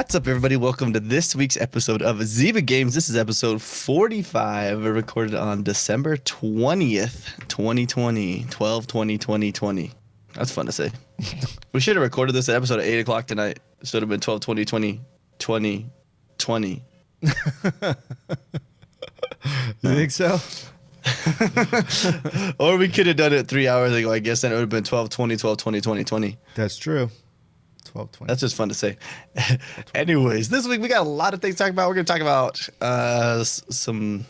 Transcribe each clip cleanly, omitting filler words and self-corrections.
What's up, everybody? Welcome to this week's episode of Zyba Games. This is episode 45. We're recorded on December 20th, 2020, 12/20/2020. That's fun to say. We should have recorded this episode at 8 o'clock tonight. It should have been 12/20/20/2020. You think so? Or we could have done it 3 hours ago, I guess, and it would have been 12/20/12/20/2020. That's true. 12/20. That's just fun to say. Anyways, this week we got a lot of things to talk about. We're going to talk about some...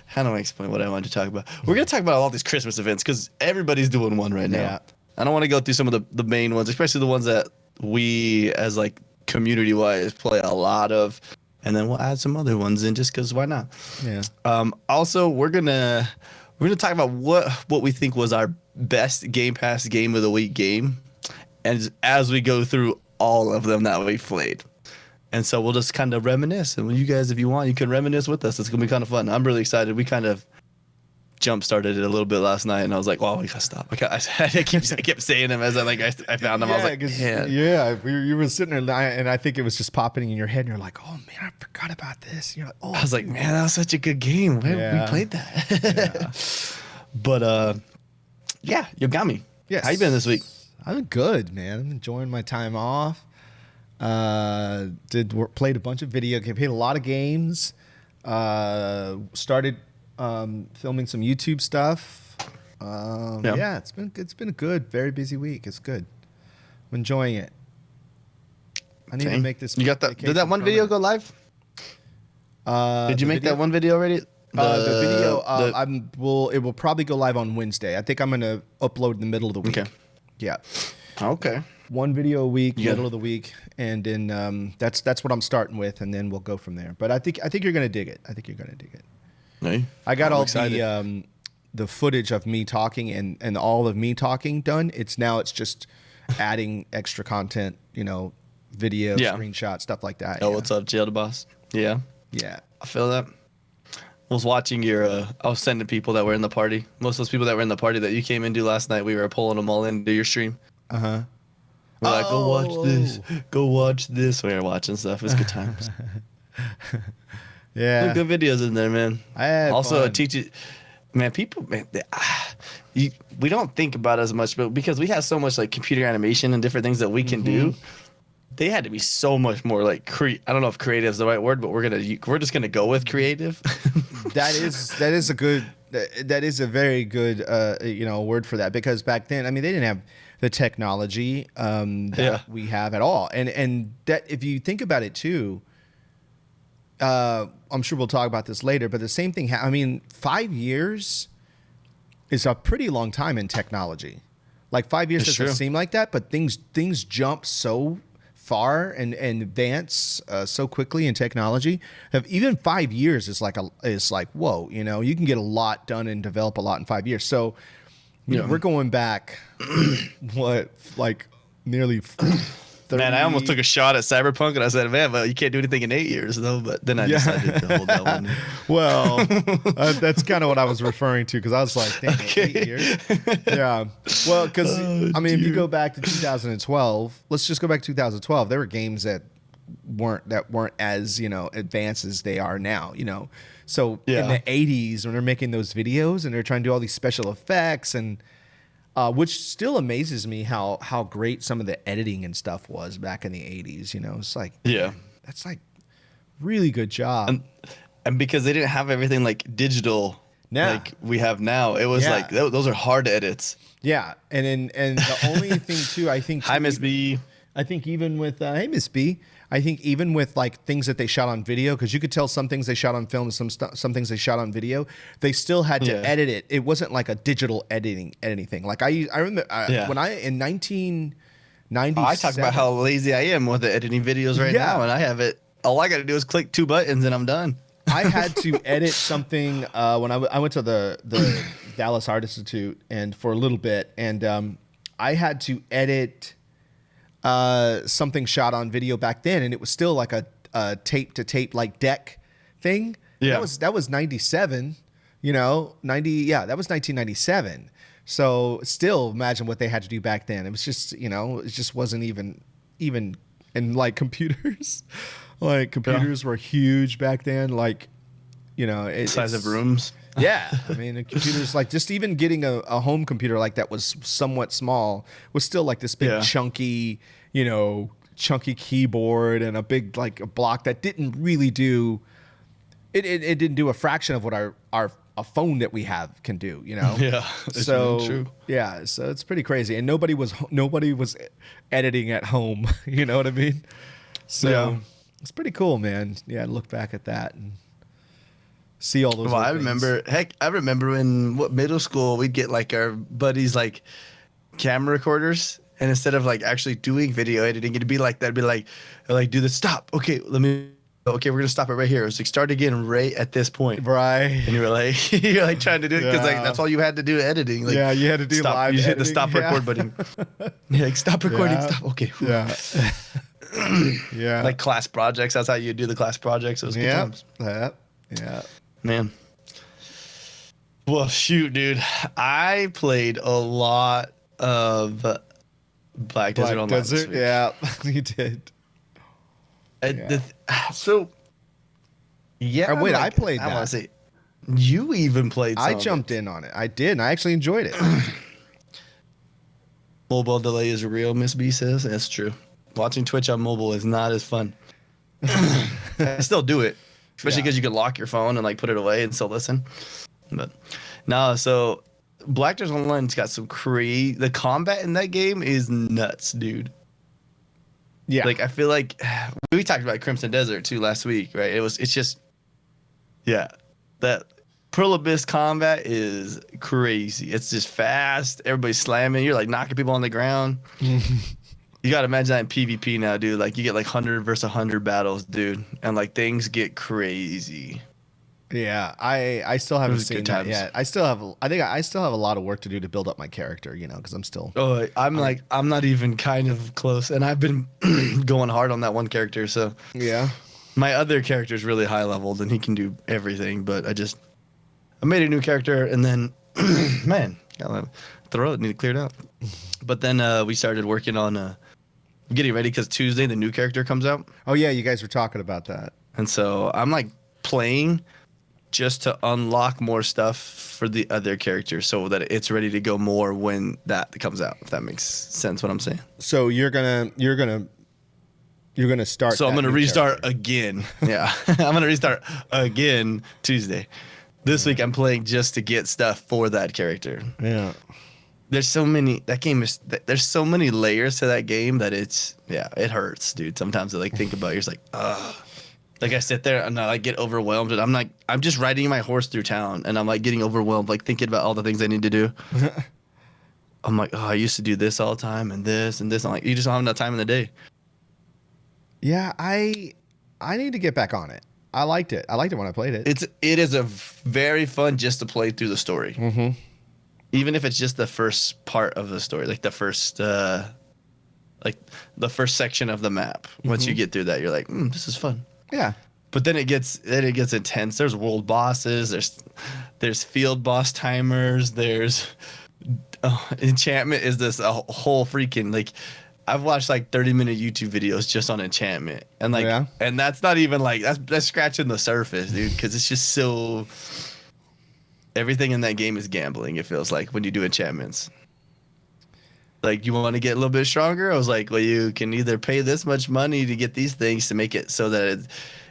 How do I explain what I wanted to talk about? We're going to talk about all these Christmas events because everybody's doing one right now. Yeah. I don't want to go through some of the main ones, especially the ones that we, as like community-wise, play a lot of. And then we'll add some other ones in just because why not? Yeah. Also, we're gonna talk about what we think was our best Game Pass Game of the Week game, and as we go through all of them that we played, and so we'll just kind of reminisce. And when you guys, if you want, you can reminisce with us. It's gonna be kind of fun. I'm really excited. We kind of jump started it a little bit last night, and I was like, "Well, we gotta stop." I kept saying them as I found them. I was like, you were sitting there, and I think it was just popping in your head, and you're like, "Oh man, I forgot about this." And you're like, "Oh." I was like, "Man, that was such a good game. We played that." Yeah. But Yogomi. Yes. How you been this week? I'm good, man. I'm enjoying my time off. Played a bunch of video games, played a lot of games. Started filming some YouTube stuff. Yeah, it's been a good, very busy week. It's good. I'm enjoying it. I need to make this. You got that? Did that one video go live? Did you make that one video already? The video, it will probably go live on Wednesday. I think I'm gonna upload in the middle of the week. Okay. Yeah. Okay. One video a week, middle of the week, and then that's what I'm starting with, and then we'll go from there. But I think you're gonna dig it. No, I got all the footage of me talking and all of me talking done. It's just adding extra content, video, screenshots, stuff like that. Oh, what's up, Jail the Boss? Yeah. Yeah. I feel that. I was watching I was sending people that were in the party. Most of those people that were in the party that you came into last night, we were pulling them all into your stream. Uh-huh. We're like, go watch this. Go watch this. We were watching stuff. It was good times. Yeah. Some good videos in there, man. I had also, fun. We don't think about it as much, but because we have so much like computer animation and different things that we can do, they had to be so much more like I don't know if creative is the right word, but we're just gonna go with creative. That is a very good word for that, because back then, I mean, they didn't have the technology that we have at all, and that, if you think about it too, I'm sure we'll talk about this later, but the same thing. 5 years is a pretty long time in technology. Like 5 years doesn't seem like that, but things jump so far and advance so quickly in technology. Even 5 years is like whoa, you can get a lot done and develop a lot in 5 years. So we're going back nearly 30. Man, I almost took a shot at Cyberpunk, and I said, "Man, but you can't do anything in 8 years, though." But then I decided to hold that one. Well, that's kind of what I was referring to, because I was like, "Dang, 8 years." Yeah. Well, because if you go back to 2012, let's just go back to 2012. There were games that weren't as advanced as they are now. So in the 80s, when they're making those videos and they're trying to do all these special effects and which still amazes me how great some of the editing and stuff was back in the 80s. It's like, that's like really good job. And because they didn't have everything like digital like we have now, it was like those are hard edits. Yeah, and the only thing too, I think. Hi, Miss B. I think even with hey, Miss B. I think even with like things that they shot on video, because you could tell some things they shot on film, some things they shot on video, they still had to edit it. It wasn't like a digital editing thing. Like I remember when in 1997. I talk about how lazy I am with the editing videos now, and I have it. All I got to do is click 2 buttons and I'm done. I had to edit something when I went to the Dallas Art Institute and for a little bit, and I had to edit something shot on video back then, and it was still like a tape to tape like deck thing. Yeah. That was 97, that was 1997. So still imagine what they had to do back then. It was just, it just wasn't even and like computers, like computers were huge back then. Like, you know, size of rooms. Yeah, I mean, the computers, like just even getting a home computer like that was somewhat small was still like this big chunky, you know, chunky keyboard and a big like a block that didn't really do it didn't do a fraction of what a phone that we have can do, you know. Yeah, so really true. Yeah, so it's pretty crazy, and nobody was editing at home. You know what I mean? So it's pretty cool, man. Yeah, look back at that and see all those. Well, I remember in middle school we'd get like our buddies like camera recorders, and instead of like actually doing video editing, it'd be like that'd be like do the stop. Okay, we're gonna stop it right here. It's like start again right at this point. Right. And you were like you're like trying to do it because like that's all you had to do editing. Like, yeah, you had to do stop. live. You editing. hit the stop record button. Yeah, like stop recording. Stop. Okay. Yeah. Yeah. Like class projects. That's how you do the class projects. It was good times. Yeah. Man. Well, shoot, dude. I played a lot of Black Desert Online. Desert, yeah, you did. So, yeah. Wait, I played that. I want to say, you even played some I jumped in on it. I did, and I actually enjoyed it. Mobile delay is real, Miss B says. That's true. Watching Twitch on mobile is not as fun. I still do it, especially because you can lock your phone and like put it away and still listen. But no, so Black Desert Online's got some crazy. The combat in that game is nuts, dude. Yeah, like I feel like we talked about Crimson Desert too last week, right? It's just, that Pearl Abyss combat is crazy. It's just fast. Everybody's slamming. You're like knocking people on the ground. You gotta imagine that in PvP now, dude. Like you get like 100 versus 100 battles, dude, and like things get crazy. Yeah, I still haven't seen that yet. I still have a lot of work to do to build up my character, you know, because I'm still. Oh, I'm not even kind of close, and I've been going hard on that one character. So yeah, my other character is really high leveled, and he can do everything. But I made a new character, and then man, throat need to clear it out. But then we started working on getting ready because Tuesday the new character comes out. Oh yeah, you guys were talking about that, and so I'm like playing just to unlock more stuff for the other character so that it's ready to go more when that comes out, if that makes sense what I'm saying. So you're gonna start. So I'm gonna restart again. Yeah. I'm gonna restart again Tuesday. This week I'm playing just to get stuff for that character. Yeah. There's so many layers to that game that it hurts, dude. Sometimes I like think about it, you're just like, ugh. Like I sit there and I like get overwhelmed, and I'm just riding my horse through town, and I'm like getting overwhelmed, like thinking about all the things I need to do. I'm like, oh, I used to do this all the time and this and this. I'm like, you just don't have enough time in the day. Yeah, I need to get back on it. I liked it. I liked it when I played it. It is a very fun just to play through the story. Mm-hmm. Even if it's just the first part of the story, like the first section of the map. Once you get through that, you're like, this is fun. Yeah. But then it gets intense. There's world bosses. There's field boss timers. There's enchantment is this a whole freaking like. I've watched like 30-minute YouTube videos just on enchantment, and like, and that's not even like that's scratching the surface, dude. Because it's just so. Everything in that game is gambling. It feels like when you do enchantments. Like, you want to get a little bit stronger? I was like, well, you can either pay this much money to get these things to make it so that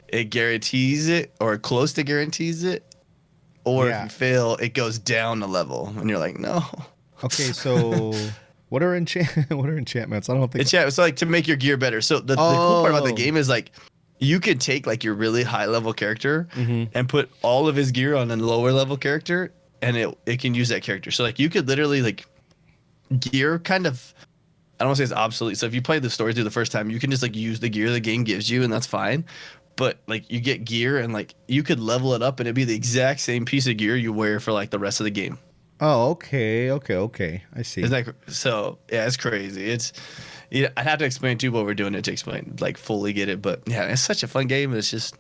it guarantees it or close to guarantees it. Or if you fail, it goes down a level. And you're like, no. Okay, so what are enchantments? I don't think. Enchantments, so like to make your gear better. So the cool part about the game is like, you could take like your really high level character and put all of his gear on a lower level character, and it can use that character. So like you could literally like gear kind of, I don't want to say it's obsolete. So if you play the story through the first time, you can just like use the gear the game gives you, and that's fine. But like you get gear and like you could level it up and it'd be the exact same piece of gear you wear for like the rest of the game. Oh, okay. I see. Isn't that, so yeah, it's crazy. I'd have to explain to you what we're doing it to explain, like fully get it. But yeah, it's such a fun game. It's just,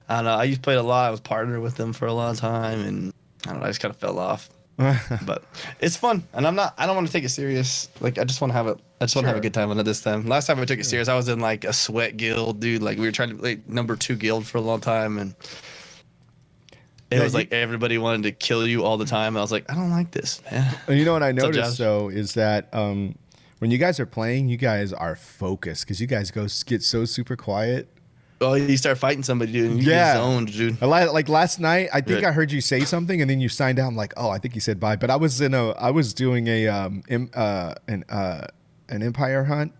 I don't know. I used to play it a lot. I was partnered with them for a long time, and I don't know. I just kind of fell off. But it's fun, and I don't want to take it serious. Like I just want to have a good time on it this time. Last time I took it serious, I was in like a sweat guild, dude. Like we were trying to play number 2 guild for a long time, and it was like everybody wanted to kill you all the time. I was like, I don't like this, man. And you know what I noticed though is that when you guys are playing, you guys are focused because you guys get so super quiet. Oh, you start fighting somebody, dude. And you get zoned, dude. Like last night, I think I heard you say something, and then you signed out. I'm like, oh, I think you said bye. But I was doing an Empire hunt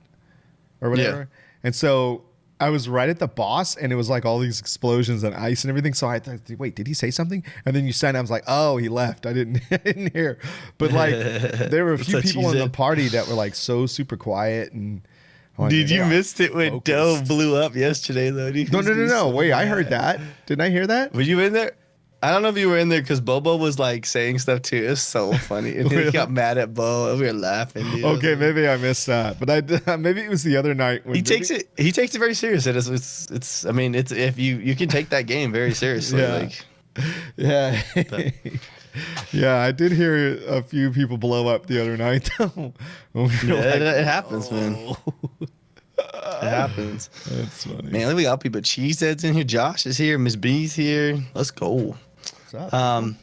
or whatever, and so I was right at the boss, and it was like all these explosions and ice and everything. So I thought, wait, did he say something? And then you signed out. I was like, oh, he left. I didn't hear. But like, there were a few people in the party that were like so super quiet and. Dude, you missed it when Doe blew up yesterday, though. Dude. No. Wait, I heard that. Didn't I hear that? Were you in there? I don't know if you were in there because Bobo was like saying stuff too. It was so funny. And he got mad at Bo. We were laughing, dude. Okay, maybe I missed that. But maybe it was the other night. When he takes it very serious. It's I mean, it's if you can take that game very seriously. Yeah. Yeah, I did hear a few people blow up the other night. It happens, man. It happens. That's funny. Man, we got people cheeseheads in here. Josh is here. Miss B's here. Let's go. What's up?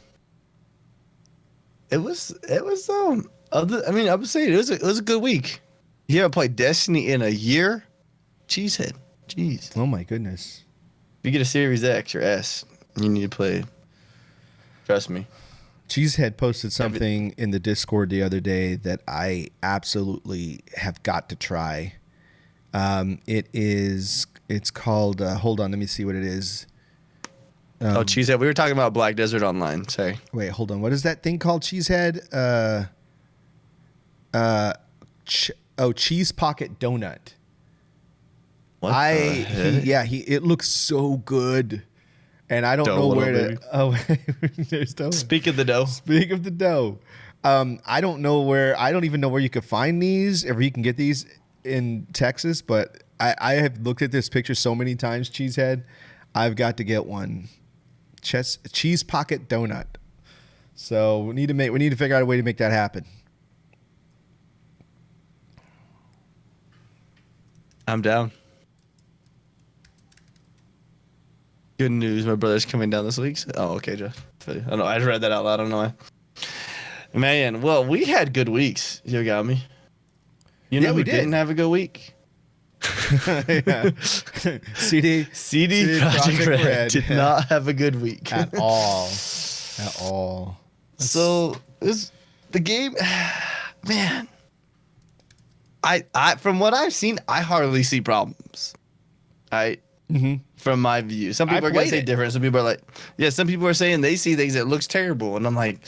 It was I mean, I would say it was a good week. You haven't played Destiny in a year? Cheesehead. Jeez. Oh my goodness. If you get a Series X or S, you need to play. Trust me. Cheesehead posted something in the Discord the other day that I absolutely have got to try. It's called, hold on, let me see what it is. Cheesehead. We were talking about Black Desert Online. Sorry. Wait, hold on. What is that thing called, Cheesehead? Cheese Pocket Donut. What the heck? It looks so good. And I don't know where to. Oh, there's dough. Speak of the dough. Speak of the dough. I don't know where. I don't even know where you could find these, or you can get these in Texas. But I have looked at this picture so many times. Cheesehead, I've got to get one. Cheese Pocket Donut. So we need to figure out a way to make that happen. I'm down. Good news, my brother's coming down this week. Oh, okay, Jeff. I don't know. I just read that out loud. I don't know why. Man, well, we had good weeks. You got me. You know, we didn't have a good week. CD Projekt Red did not have a good week at all. So the game, man. I from what I've seen, I hardly see problems. From my view, some people are gonna say different. Some people are like, yeah. Some people are saying they see things that looks terrible, and I'm like,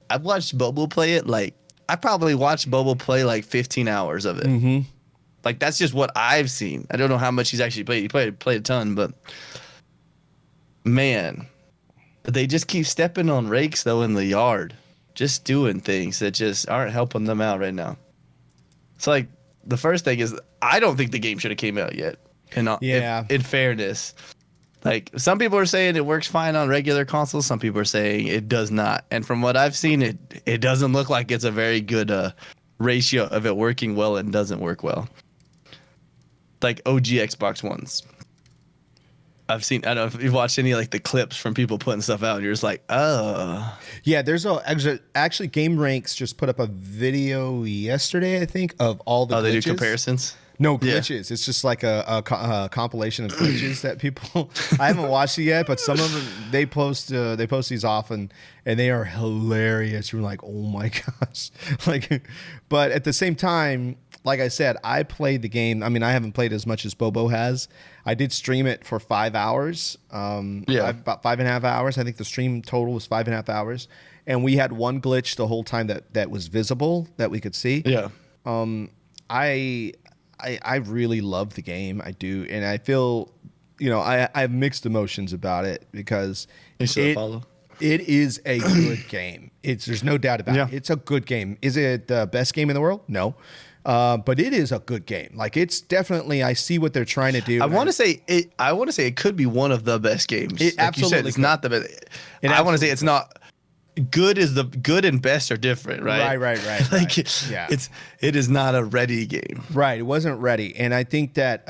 I've watched Bobo play it. Like, I probably watched Bobo play like 15 hours of it. Like, that's just what I've seen. I don't know how much he's actually played. He played a ton, but man, they just keep stepping on rakes though in the yard, just doing things that just aren't helping them out right now. It's like the first thing is I don't think the game should have came out yet. In fairness, like some people are saying it works fine on regular consoles, some people are saying it does not. And from what I've seen, it doesn't look like it's a very good ratio of it working well and doesn't work well. Like OG Xbox Ones. I don't know if you've watched any like the clips from people putting stuff out. You're just like, oh. Yeah, there's actually Game Ranks just put up a video yesterday, I think, of all the glitches. They do comparisons? No glitches. Yeah. It's just like a compilation of glitches that people. I haven't watched it yet, but some of them they post these often, and they are hilarious. You're like, oh my gosh, like. But at the same time, like I said, I played the game. I mean, I haven't played as much as Bobo has. I did stream it for 5 hours. About 5.5 hours. I think the stream total was 5.5 hours, and we had one glitch the whole time that was visible that we could see. Yeah. I really love the game. I do. And I feel, I have mixed emotions about it because it is a good game. There's no doubt about it. It's a good game. Is it the best game in the world? No. But it is a good game. Like, it's definitely, I see what they're trying to do. I want to say it could be one of the best games. It absolutely. You said, it's not the best. I want to say it's not good is the good and best are different, right? Right. Like right. Yeah. it is not a ready game. Right. It wasn't ready. And I think that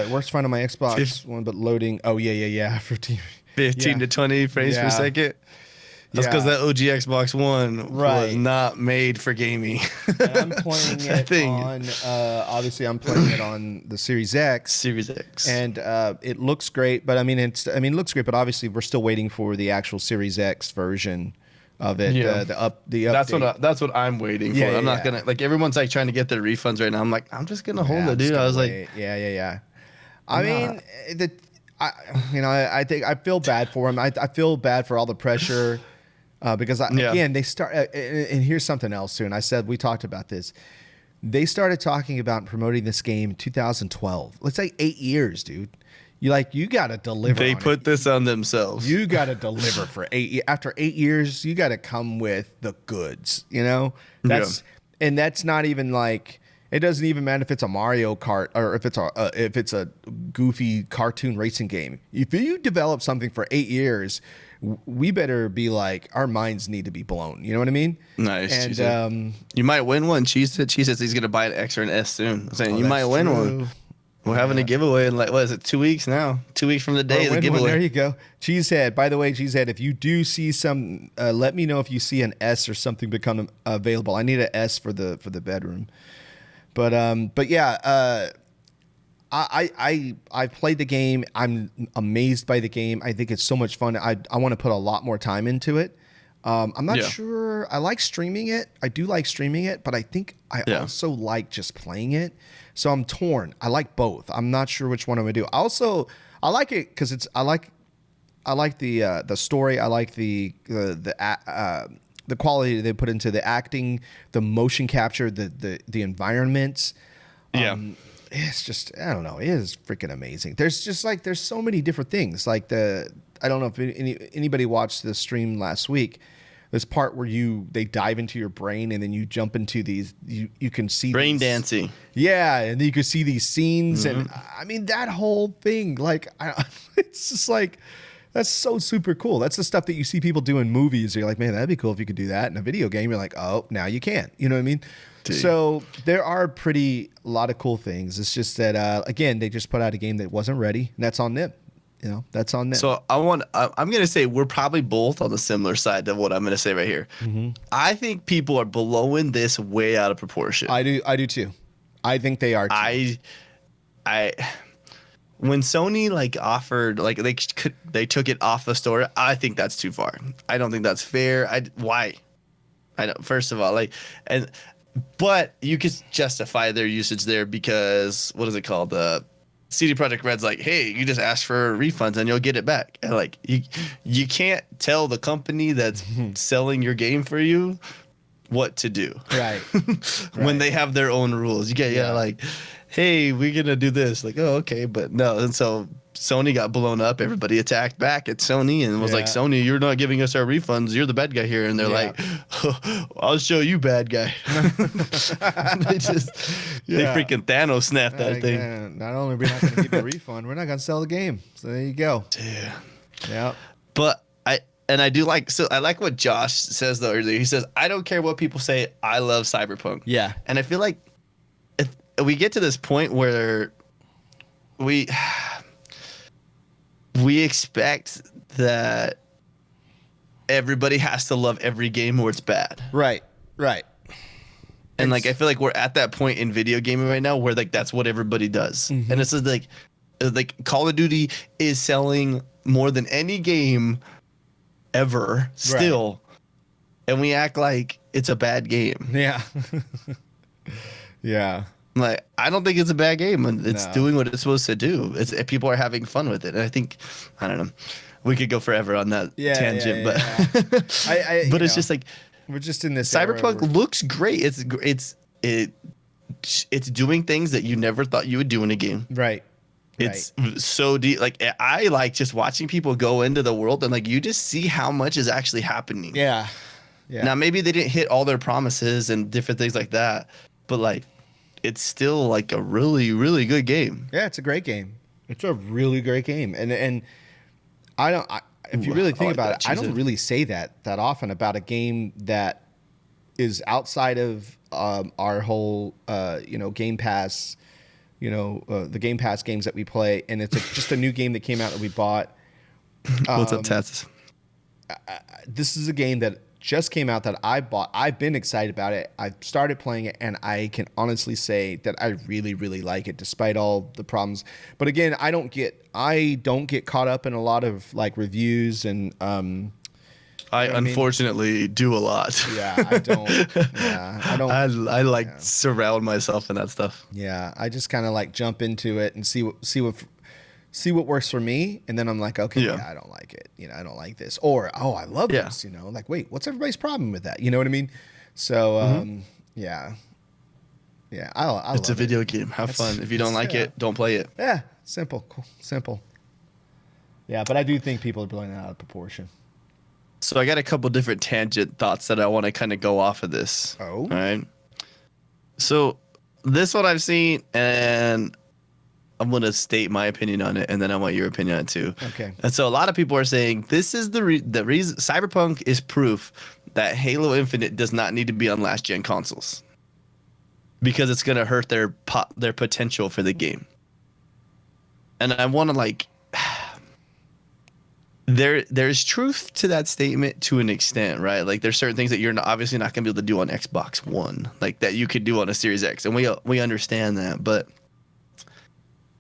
worst find on my Xbox one, but loading. Oh yeah. 15 to 20 frames per second. That's because that OG Xbox One was not made for gaming. And I'm playing it on, obviously I'm playing it on the Series X. Series X. And it looks great, but it looks great, but obviously we're still waiting for the actual Series X version of it. Yeah. The update. That's what I'm waiting for. I'm not gonna, like, everyone's like trying to get their refunds right now. I'm like, I'm just gonna hold it, dude. I was like, I mean, I think I feel bad for him. I feel bad for all the pressure. Because again, they start, and here's something else too. And we talked about this. They started talking about promoting this game in 2012. Let's say 8 years, dude. You got to deliver. They put this on themselves. You got to deliver for 8 years. After 8 years, you got to come with the goods. And that's not even like, it doesn't even matter if it's a Mario Kart or if it's a goofy cartoon racing game. If you develop something for 8 years, we better be like, our minds need to be blown. You know what I mean? Nice. And you might win one. She says he's gonna buy an X or an S soon. I'm saying you might win one. We're having a giveaway in, like, what is it, 2 weeks now? 2 weeks from the day of the giveaway. There you go. Cheesehead. By the way, Cheesehead, if you do see some, let me know if you see an S or something become available. I need an S for the bedroom. But yeah, I played the game. I'm amazed by the game. I think it's so much fun. I want to put a lot more time into it. I'm not sure. I like streaming it. I do like streaming it, but I think I also like just playing it. So I'm torn. I like both. I'm not sure which one I'm gonna do. I like it because I like the story. I like the quality they put into the acting, the motion capture, the environments. It's just, I don't know. It is freaking amazing. There's so many different things. Like I don't know if anybody watched the stream last week. This part where they dive into your brain and then you jump into these, you can see brain dancing. Yeah. And then you can see these scenes. And I mean, that whole thing, it's just like, that's so super cool. That's the stuff that you see people do in movies. You're like, man, that'd be cool if you could do that. In a video game, you're like, oh, now you can't. You know what I mean? Dude. So there are a lot of cool things. It's just that, again, they just put out a game that wasn't ready, and that's on them. That's on them. So I'm going to say we're probably both on the similar side of what I'm going to say right here. Mm-hmm. I think people are blowing this way out of proportion. I do too. I think they are too. When Sony offered, they took it off the store, I think that's too far. I don't think that's fair. Why? I know. First of all, but you could justify their usage there because what is it called? CD Projekt Red's like, hey, you just ask for refunds and you'll get it back. And you can't tell the company that's selling your game for you what to do. Right. When they have their own rules. You get hey, we're gonna do this. Like, oh, okay, but no. And so Sony got blown up. Everybody attacked back at Sony and was like, Sony, you're not giving us our refunds. You're the bad guy here. And they're like, oh, I'll show you, bad guy. They freaking Thanos snapped that thing. Not only are we not gonna give you a refund, we're not gonna sell the game. So there you go. Yeah. Yeah. But I do I like what Josh says though earlier. He says, I don't care what people say. I love Cyberpunk. Yeah. And I feel like if we get to this point where we expect that everybody has to love every game or it's bad. Right. And I feel like we're at that point in video gaming right now where that's what everybody does. Mm-hmm. And it's just like Call of Duty is selling more than any game ever still. Right. And we act like it's a bad game. Yeah. Yeah. I don't think it's a bad game, and it's doing what it's supposed to do. People are having fun with it, and I think, I don't know, we could go forever on that tangent, but but it's just we're just in this. Cyberpunk looks great. It's doing things that you never thought you would do in a game. Right. It's so deep. I like just watching people go into the world and you just see how much is actually happening. Yeah. Yeah. Now maybe they didn't hit all their promises and different things like that, but it's still a really, really good game. Yeah, it's a great game. It's a really great game. And if you really think like about that it, I cheese don't in. really say that often about a game that is outside of our whole, Game Pass, the Game Pass games that we play, and it's just a new game that came out that we bought. What's up, Taz? This is a game that just came out that I bought. I've been excited about it. I've started playing it, and I can honestly say that I really, really like it, despite all the problems. But again, I don't get caught up in a lot of like reviews and. I unfortunately do a lot. Yeah, I don't. Yeah, I don't. I like surround myself in that stuff. Yeah, I just kind of like jump into it and see what works for me, and then I'm like, okay, yeah, I don't like it. I don't like this, or I love this. Like, wait, what's everybody's problem with that? You know what I mean? So, yeah, I it's a love video game. Have fun. If you don't like it, don't play it. Yeah, simple, cool, simple. Yeah, but I do think people are blowing it out of proportion. So I got a couple different tangent thoughts that I want to kind of go off of this. Oh. All right. So this one I've seen, and I'm going to state my opinion on it, and then I want your opinion on it too. Okay. And so a lot of people are saying this is the reason Cyberpunk is proof that Halo Infinite does not need to be on last gen consoles, because it's going to hurt their potential for the game. And I want to like... There's truth to that statement to an extent, right? Like there's certain things that you're obviously not going to be able to do on Xbox One, like that you could do on a Series X, and we understand that. But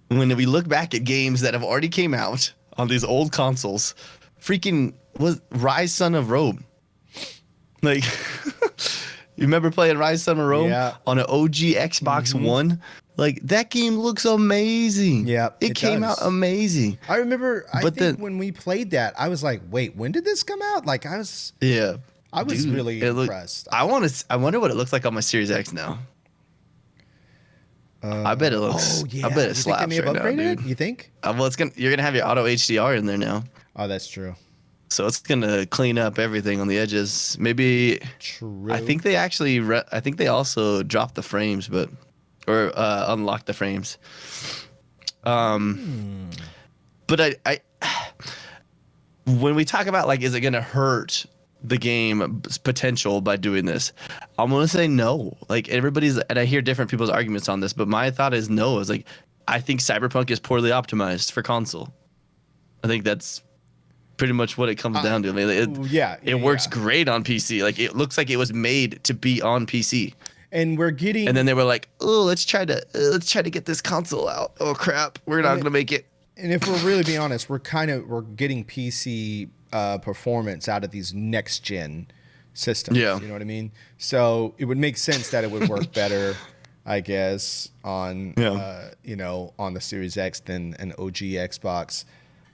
when we look back at games that have already came out on these old consoles, freaking was Rise Son of Rome. Like, you remember playing Rise Son of Rome on an OG Xbox One? Like, that game looks amazing. Yeah, it came out amazing. I remember, when we played that, I was like, wait, when did this come out? Like, I was really impressed. I wonder what it looks like on my Series X now. I bet it looks. Oh, yeah. I bet it slaps right now, dude. You think? Well, you're gonna have your auto HDR in there now. Oh, that's true. So it's gonna clean up everything on the edges. Maybe. True. I think they actually. I think they also dropped the frames, or unlocked the frames. But I when we talk about like, is it gonna hurt the game's potential by doing this? I'm gonna say no. Like and I hear different people's arguments on this, but my thought is no. Is like, I think Cyberpunk is poorly optimized for console. I think that's pretty much what it comes down to. I mean, it works great on PC. Like, it looks like it was made to be on PC. And and then they were like, oh, let's try to get this console out. Oh crap, we're not gonna make it. And if we're really being honest, we're getting PC performance out of these next gen systems. Yeah. You know what I mean? So it would make sense that it would work better, I guess, on on the Series X than an OG Xbox.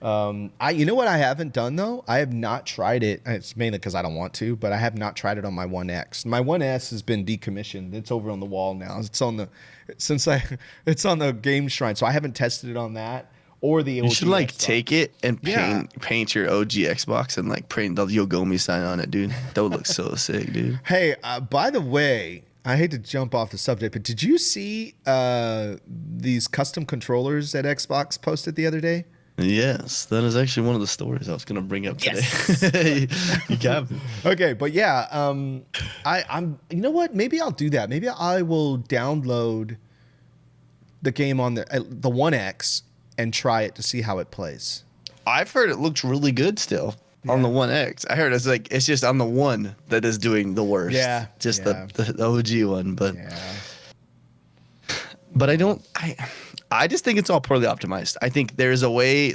You know what I haven't done though? I have not tried it. It's mainly because I don't want to, but I have not tried it on my One X. My One S has been decommissioned. It's over on the wall now. It's on the Game Shrine, so I haven't tested it on that or the OG. You should like Xbox. take it and paint your OG Xbox and like print the Yogomi sign on it, dude. That would look so sick, dude. Hey, by the way, I hate to jump off the subject, but did you see these custom controllers that Xbox posted the other day? Yes, that is actually one of the stories I was going to bring up today. You got me. Okay, but yeah, I'm. You know what? Maybe I'll do that. Maybe I will download the game on the One X and try it to see how it plays. I've heard it looks really good still on the One X. I heard it's just on the one that is doing the worst. Yeah, just the OG one, but I just think it's all poorly optimized. I think there's a way.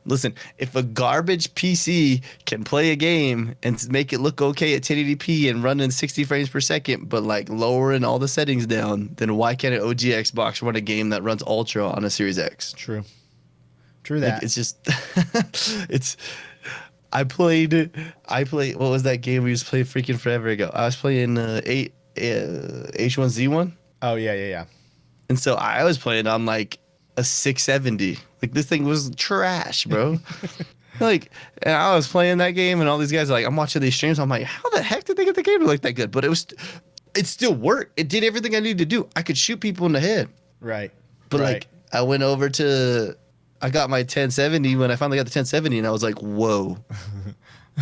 Listen, if a garbage PC can play a game and make it look okay at 1080p and run in 60 frames per second, but like lowering all the settings down, then why can't an OG Xbox run a game that runs ultra on a Series X? True that. Like, it's just, I played. What was that game we used to play freaking forever ago? I was playing H1Z1. Oh yeah. And so I was playing on like a 670. Like, this thing was trash, bro. And I was playing that game, and all these guys are like, I'm watching these streams. I'm like, how the heck did they get the game to look that good? But it still worked. It did everything I needed to do. I could shoot people in the head. Right. But like, I went over to I got my 1070 when I finally got the 1070, and I was like, whoa,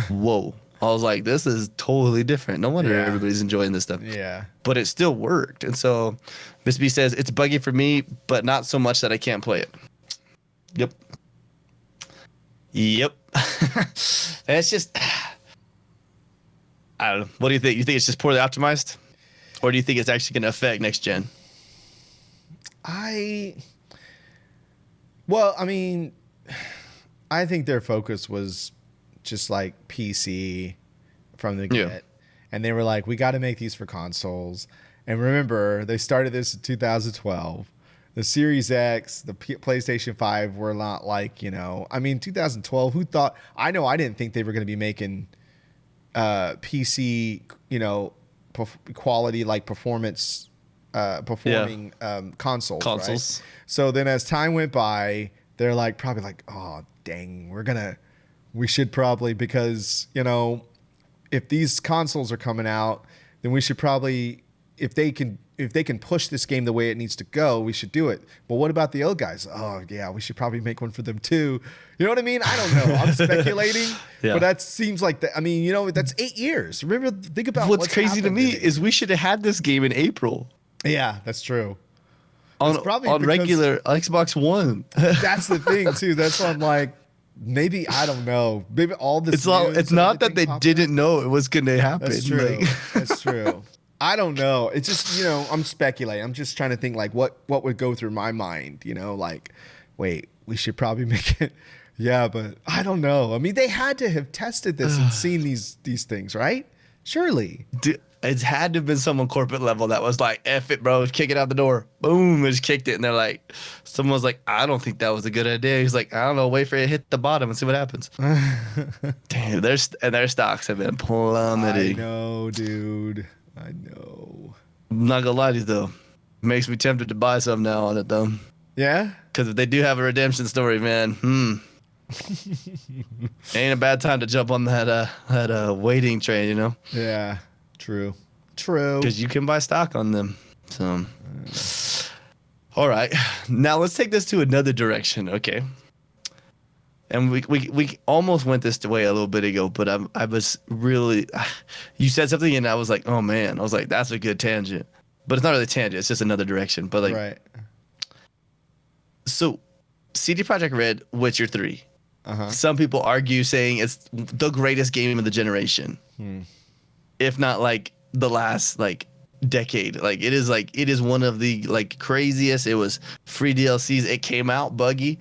whoa. I was like, this is totally different. No wonder everybody's enjoying this stuff. Yeah. But it still worked. And so Miss B says, it's buggy for me, but not so much that I can't play it. Yep. Yep. And it's just, I don't know. What do you think? You think it's just poorly optimized? Or do you think it's actually going to affect next gen? Well, I mean, I think their focus was just like PC from the get. And they were like, we got to make these for consoles. And remember, they started this in 2012. The Series X, the PlayStation 5 were not like, 2012, who thought? I know I didn't think they were going to be making PC, quality, like performance, performing consoles. Right? So then as time went by, they're like, probably like, oh, dang, we should probably, because, if these consoles are coming out, then we should probably, if they can push this game the way it needs to go, we should do it. But what about the old guys? Oh yeah, we should probably make one for them too. You know what I mean? I don't know. I'm speculating, but that seems like that. I mean, that's 8 years. Remember, think about what's crazy to me is we should have had this game in April. Yeah, that's true. On regular Xbox One. That's the thing too. That's why I'm like, maybe, I don't know. Maybe all this. It's not that they didn't know it was going to happen. That's true. That's true. I don't know. It's just, I'm speculating. I'm just trying to think like what would go through my mind, like, wait, we should probably make it. Yeah, but I don't know. I mean, they had to have tested this and seen these things, right? Surely. It's had to have been someone corporate level that was like, F it, bro, kick it out the door. Boom, they just kicked it. And they're like, someone was like, I don't think that was a good idea. He's like, I don't know, wait for it to hit the bottom and see what happens. Damn, their stocks have been plummeting. I know, dude. I know. I'm not gonna lie to you though. Makes me tempted to buy some now on it though. Yeah? Because if they do have a redemption story, man, ain't a bad time to jump on that waiting train, Yeah. True. Because you can buy stock on them. So, all right. Now let's take this to another direction, okay? And we almost went this way a little bit ago, but I was really, you said something and I was like, oh man, I was like, that's a good tangent. But it's not really a tangent, it's just another direction. But like, right. So CD Projekt Red, Witcher 3. Some people argue saying it's the greatest game of the generation. If not like the last like decade. Like it is one of the like craziest. It was free DLCs. It came out buggy,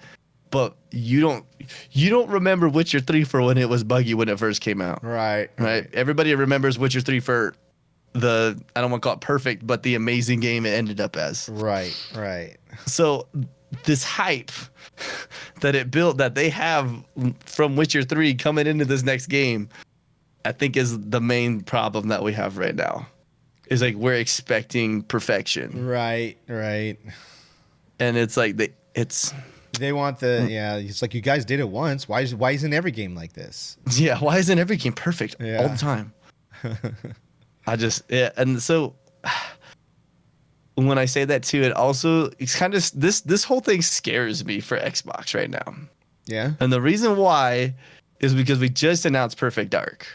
but you don't remember Witcher 3 for when it was buggy when it first came out. Right. Everybody remembers Witcher 3 for the, I don't want to call it perfect, but the amazing game it ended up as. Right. So this hype that it built, that they have from Witcher 3 coming into this next game, I think is the main problem that we have right now. Is like we're expecting perfection. Right. And it's like they want it's like, you guys did it once. Why isn't every game like this? Yeah, why isn't every game perfect all the time? And so when I say that too, it's kind of this whole thing scares me for Xbox right now. Yeah. And the reason why is because we just announced Perfect Dark.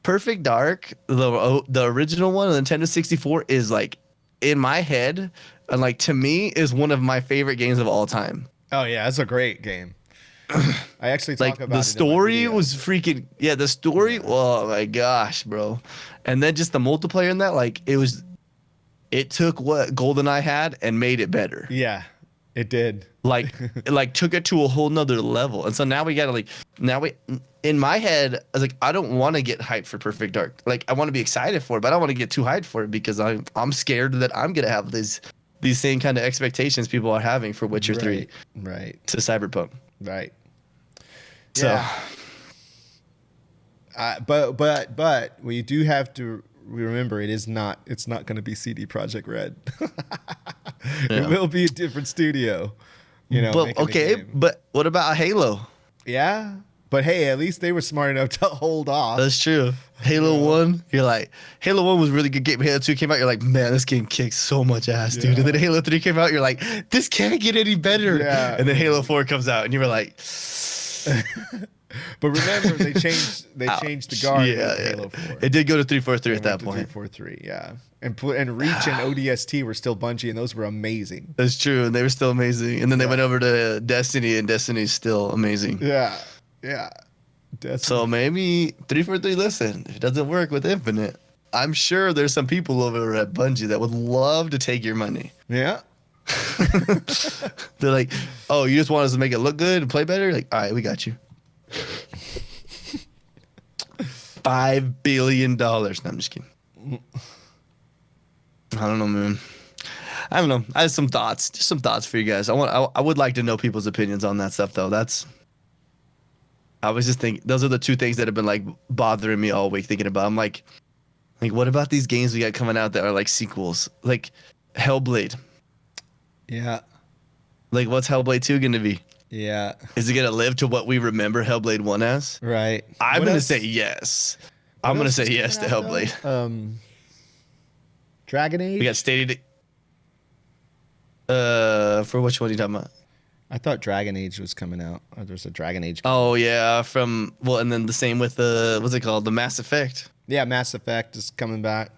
Perfect Dark, the original one, the Nintendo 64, is like in my head, and like to me is one of my favorite games of all time. Oh yeah, it's a great game. I actually talk about the story was freaking the story. Yeah. Oh my gosh, bro! And then just the multiplayer in that, like it took what GoldenEye had and made it better. Yeah, it did. Like took it to a whole nother level. And so now we gotta in my head, I was like, I don't want to get hyped for Perfect Dark. Like I want to be excited for it, but I don't want to get too hyped for it because I'm scared that I'm gonna have these same kind of expectations people are having for Witcher 3 to Cyberpunk. Right. So but we do have to remember it's not going to be CD Projekt Red. It will be a different studio, But okay, but what about Halo? Yeah. But hey, at least they were smart enough to hold off. That's true. Halo 1, you're like, Halo 1 was a really good game. Halo 2 came out, you're like, man, this game kicks so much ass, dude. And then Halo 3 came out, you're like, this can't get any better. Yeah. And then Halo 4 comes out, and you were like, but remember, they changed the guard in Halo 4. It did go to 343 at that point. 343, yeah. And Reach and ODST were still Bungie, and those were amazing. That's true, and they were still amazing. And then they went over to Destiny, and Destiny's still amazing. Yeah. Destiny. So maybe 343, listen, if it doesn't work with Infinite, I'm sure there's some people over at Bungie that would love to take your money. Yeah. They're like, oh, you just want us to make it look good and play better? Like, all right, we got you. $5 billion. No, I'm just kidding. I don't know, man. I don't know. I have some thoughts. Just some thoughts for you guys. I would like to know people's opinions on that stuff, though. I was just thinking, those are the two things that have been like bothering me all week thinking about. I'm like, what about these games we got coming out that are like sequels? Like Hellblade. Yeah. Like, what's Hellblade 2 going to be? Yeah. Is it going to live to what we remember Hellblade 1 as? Right. I'm going to say yes. I'm going to say yes to Hellblade. Dragon Age? We got stated. For which one are you talking about? I thought Dragon Age was coming out. Or there's a Dragon Age. Oh, yeah. And then the same with what's it called? The Mass Effect. Yeah, Mass Effect is coming back.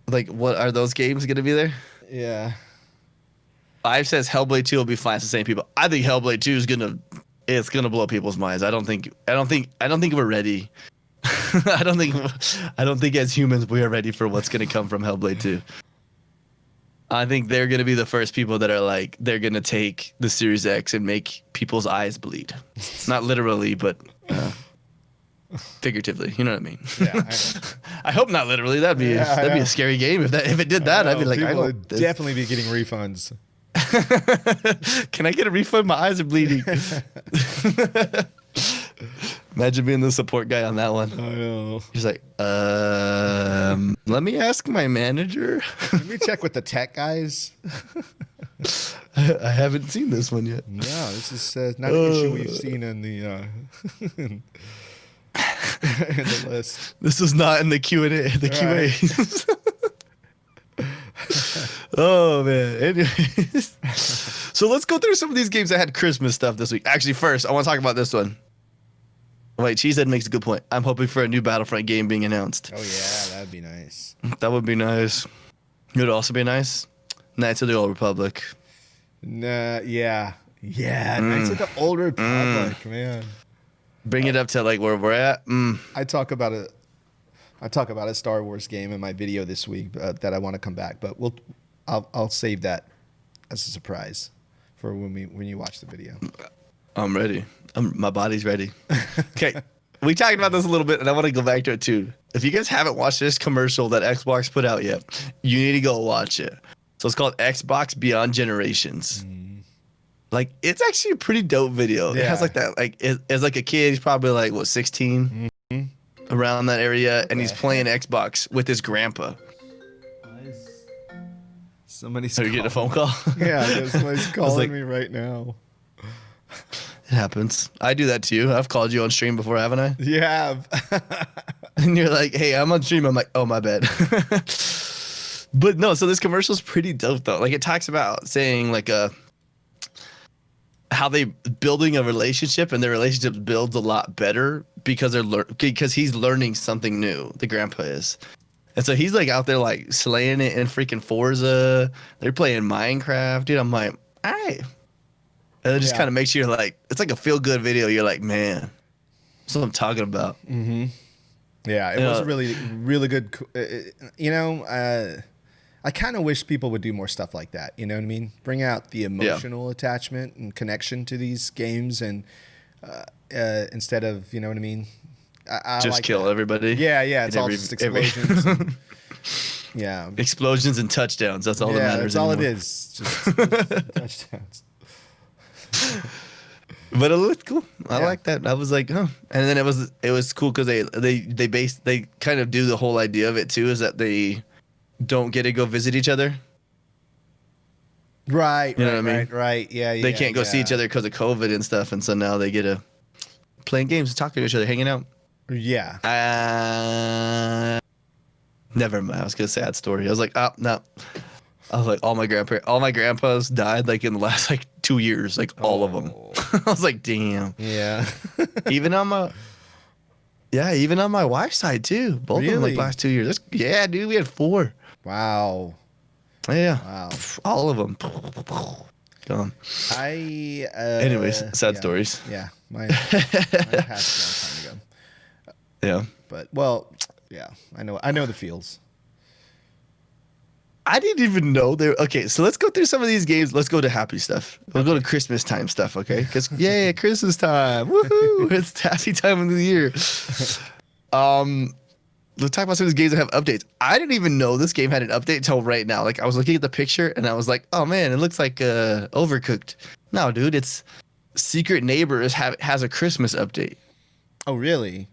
Like, what are those games going to be there? Yeah. 5 says Hellblade 2 will be fine. It's the same people. I think Hellblade 2 is gonna blow people's minds. I don't think we're ready. I don't think as humans we are ready for what's gonna come from Hellblade 2. I think they're gonna be the first people that are like, they're gonna take the Series X and make people's eyes bleed. Not literally, but figuratively. You know what I mean? Yeah. I hope not literally. That'd be a scary game. If it did that, I'd be like, people would definitely be getting refunds. Can I get a refund? My eyes are bleeding. Imagine being the support guy on that one. I know. He's like, let me ask my manager. Let me check with the tech guys. I haven't seen this one yet. No, this is not an issue we've seen in the in the list. This is not in the Q&A. The QA. Oh man. Anyways. So let's go through some of these games that had Christmas stuff this week. Actually, first I want to talk about this one. Wait, Cheesehead makes a good point. I'm hoping for a new Battlefront game being announced. Oh yeah, that'd be nice. That would be nice. It would also be nice. Knights of the Old Republic. Nah, yeah. Knights of the Old Republic, man. Bring it up to like where we're at. I talk about a Star Wars game in my video this week that I want to come back, but I'll save that as a surprise for when you watch the video. I'm ready. My body's ready. Okay. We talked about this a little bit, and I want to go back to it too. If you guys haven't watched this commercial that Xbox put out yet, you need to go watch it. So it's called Xbox Beyond Generations. Like, it's actually a pretty dope video. Yeah. It has like that, like it's like a kid. He's probably like what 16, around that area, and he's playing Xbox with his grandpa. Somebody's Are you getting a phone call? Yeah, somebody's calling me right now. It happens. I do that to you. I've called you on stream before, haven't I? Yeah. And you're like, hey, I'm on stream. I'm like, oh, my bad. But no, so this commercial is pretty dope, though. Like, it talks about saying, like, how they building a relationship, and their relationship builds a lot better because because he's learning something new. The grandpa is. And so he's, like, out there, like, slaying it in freaking Forza. They're playing Minecraft. Dude, I'm like, all right. And it just kind of makes you like, it's like a feel good video. You're like, man, that's what I'm talking about. Mm-hmm. Yeah, it was really, really good. I kind of wish people would do more stuff like that. You know what I mean? Bring out the emotional attachment and connection to these games, and instead of, you know what I mean? I just like kill that. everybody. Yeah, it's all just explosions. Yeah. Explosions and touchdowns. That's all that matters. That's all anymore. it is. Just touchdowns. But it looked cool. I like that. I was like, huh. And then it was cool because they kind of do the whole idea of it too, is that they don't get to go visit each other. Right. You know what I mean? Right. Yeah. They can't go see each other because of COVID and stuff, and so now they get to playing games, talking to each other, hanging out. Yeah. Never mind. I was gonna say that story. I was like, oh no. I was like, all my grandpas died like in the last like 2 years, like all of them. I was like, damn. Yeah. even on my wife's side too. Both of them like last 2 years. Yeah, dude, we had 4. Wow. Yeah. Wow. All of them. Gone. Anyways, sad stories. Yeah. Mine passed a long time ago. Yeah. But well, yeah, I know the feels. I didn't even know there. Okay, so let's go through some of these games. Let's go to happy stuff. We'll go to Christmas time stuff, okay? Because yeah, Christmas time, woohoo! It's the happy time of the year. Let's talk about some of these games that have updates. I didn't even know this game had an update until right now. Like I was looking at the picture and I was like, oh man, it looks like Overcooked. No, dude, it's Secret Neighbors has a Christmas update. Oh really?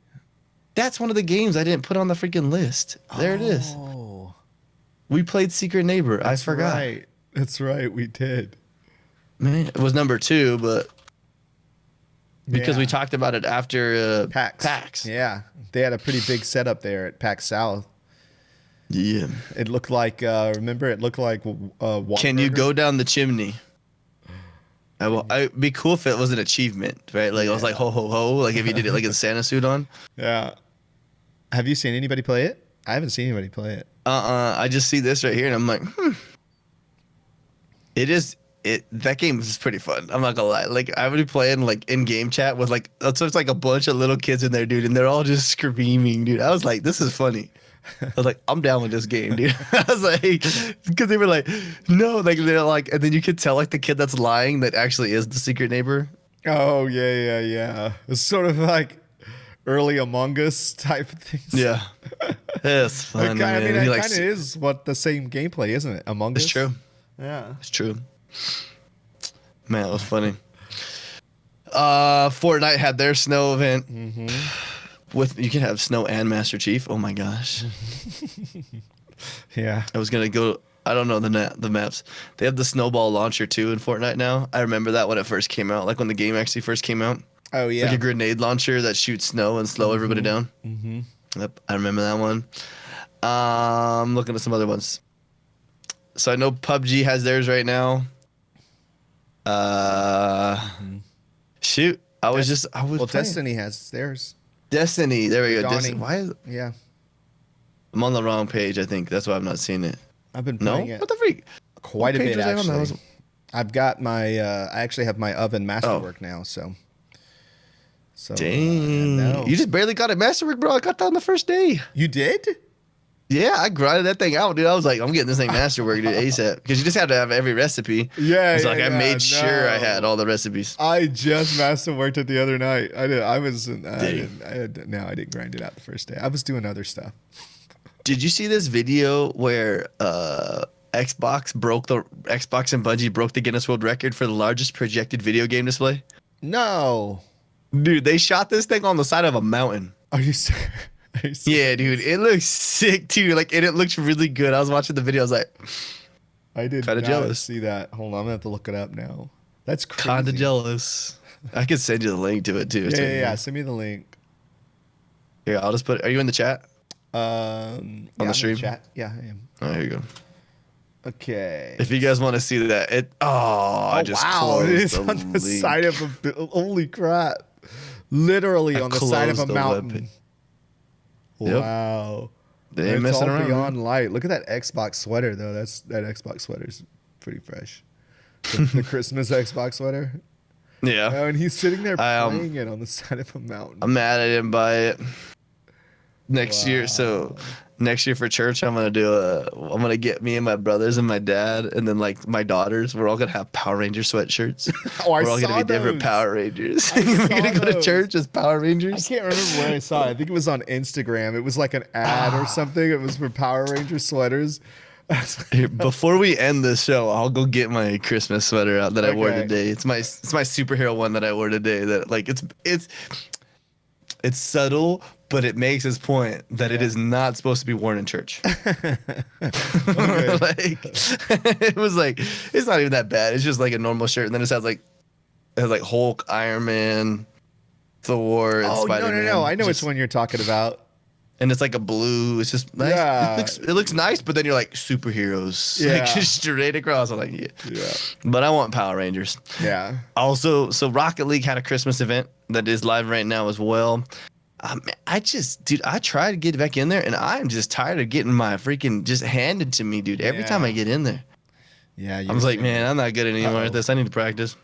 That's one of the games I didn't put on the freaking list. There it is. We played Secret Neighbor. I forgot. Right. That's right. We did. Man, it was number 2, but because we talked about it after PAX. Yeah. They had a pretty big setup there at PAX South. Yeah. It looked like, remember, it looked like Can you go down the chimney? It'd be cool if it was an achievement, right? Like, I was like, ho, ho, ho. Like, if you did it like in Santa suit on. Yeah. Have you seen anybody play it? I haven't seen anybody play it. I just see this right here, and I'm like, that game is pretty fun. I'm not gonna lie. Like, I would be playing like in game chat with like, so it's like a bunch of little kids in there, dude, and they're all just screaming, dude. I was like, this is funny. I was like, I'm down with this game, dude. I was like, because they were like, no, like they're like, and then you could tell like the kid that's lying that actually is the secret neighbor. Oh yeah. It's sort of like early Among Us type of things. Yeah, it's fun. I mean, it kind of is what the same gameplay, isn't it? Among Us. It's true. Yeah, it's true. Man, it was funny. Fortnite had their snow event. With you can have snow and Master Chief. Oh my gosh. Yeah. I was gonna go. I don't know the maps. They have the snowball launcher too in Fortnite now. I remember that when it first came out, like when the game actually first came out. Oh yeah. It's like a grenade launcher that shoots snow and slow everybody down. Yep, I remember that one. I'm looking at some other ones. So I know PUBG has theirs right now. Shoot, I was Well, playing. Destiny has theirs. Destiny, there we go. Dawning. Why is Yeah. I'm on the wrong page? I think that's why I've not seen it. I've been playing it What the freak? quite a What page bit was I on? actually. I've got my. I actually have my oven masterwork now. So. Dang, no. you just barely got it masterwork, bro. I got that on the first day. You did? Yeah, I grinded that thing out, dude. I was like, I'm getting this thing masterwork, dude, ASAP. Because you just have to have every recipe. Yeah, it's like I made sure I had all the recipes. I just masterworked it the other night. I didn't grind it out the first day. I was doing other stuff. Did you see this video where Xbox and Bungie broke the Guinness World Record for the largest projected video game display? No. Dude, they shot this thing on the side of a mountain. Are you serious? Yeah, dude, it looks sick too. Like, and it looks really good. I was watching the video. I was like, I did kind of jealous. See that. Hold on, I'm gonna have to look it up now. That's crazy. Kind of jealous. I could send you the link to it too. Yeah. Send me the link. Here, I'll just put. Are you in the chat? On the stream? Chat. Yeah, I am. Oh, here you go. Okay. If you guys want to see that, I just closed it is the on the link. side of a. Holy crap! Literally on the side of a mountain. Yep. Wow. They ain't messing around. Beyond light. Look at that Xbox sweater though. That Xbox sweater's pretty fresh. The Christmas Xbox sweater. Yeah. Oh, and he's sitting there playing it on the side of a mountain. I'm mad I didn't buy it. Next year, so next year for church, I'm gonna get me and my brothers and my dad, and then like my daughters. We're all gonna have Power Ranger sweatshirts. We're all gonna be different Power Rangers. We're gonna go to church as Power Rangers. I can't remember where I saw it. I think it was on Instagram. It was like an ad or something. It was for Power Ranger sweaters. Here, before we end this show, I'll go get my Christmas sweater out that I wore today. It's my superhero one that I wore today. That like it's subtle, but it makes his point that it is not supposed to be worn in church. Like it was like it's not even that bad. It's just like a normal shirt, and then it has like Hulk, Iron Man, Thor and Oh, Spider-Man. no. I know Just- which one you're talking about. And it's like a blue. It's just nice. Yeah. It looks nice, but then you're like superheroes. Yeah. Like just straight across. I'm like, yeah. Yeah. But I want Power Rangers. Yeah. Also, so Rocket League had a Christmas event that is live right now as well. I try to get back in there, and I'm just tired of getting my freaking just handed to me, dude. Every time I get in there, yeah, I was like, man, I'm not good anymore at this. I need to practice.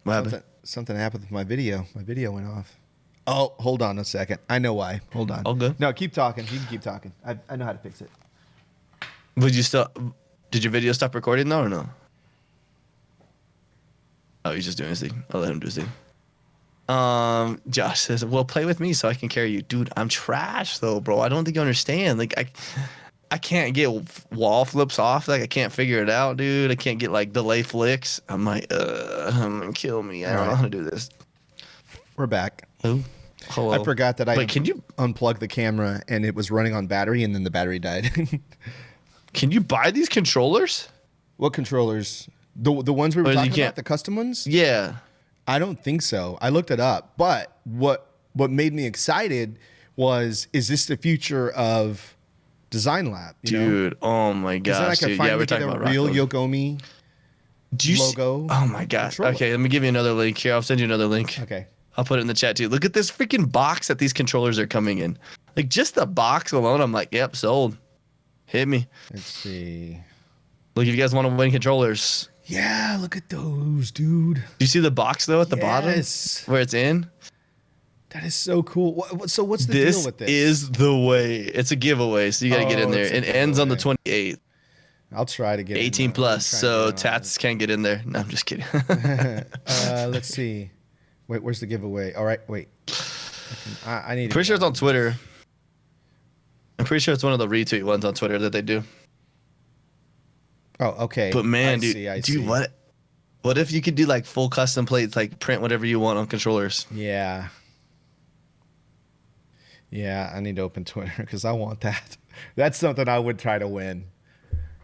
What happened? Something happened with my video. My video went off. Oh, hold on a second. I know why. Hold on. All good. No, keep talking. You can keep talking. I know how to fix it. Did your video stop recording though or no? Oh, he's just doing his thing. I'll let him do his thing. Josh says, well, play with me so I can carry you. Dude, I'm trash though, bro. I don't think you understand. Like I can't get wall flips off. Like I can't figure it out, dude. I can't get like delay flicks. I'm like, I'm gonna kill me. I don't know how to do this. We're back. Oh, hello. I forgot that Wait, can you unplug the camera and it was running on battery and then the battery died. Can you buy these controllers? What controllers? The ones we were Or you talking can't- about, the custom ones? Yeah. I don't think so. I looked it up. But what made me excited was, is this the future of Design Lab? You know? Dude, oh my Because then I gosh, can dude. Yeah, finally we're get talking a about real Rocket League. Yogomi Do you logo. Oh my gosh. controller. Okay, let me give you another link here. I'll send you another link. Okay. I'll put it in the chat too. Look at this freaking box that these controllers are coming in. Like just the box alone, I'm like, yep, sold. Hit me. Let's see. Look, if you guys want to win controllers. Yeah, look at those, dude. Do you see the box though at the bottom Yes. where it's in? That is so cool. So what's the This deal with this? is the way. It's a giveaway, so you got to get in there. it's a It ends on the giveaway. 28th. I'll try to get 18 in there. plus, I'm trying so to get on Tats can't get in there. No, I'm just kidding. it. Let's see. Wait, where's the giveaway? All right, wait. I need. Pretty sure it's on Twitter. I'm pretty sure it's one of the retweet ones on Twitter that they do. Oh, okay. But man, I dude, see, I dude, see. what if you could do like full custom plates, like print whatever you want on controllers? Yeah. Yeah, I need to open Twitter because I want that. That's something I would try to win.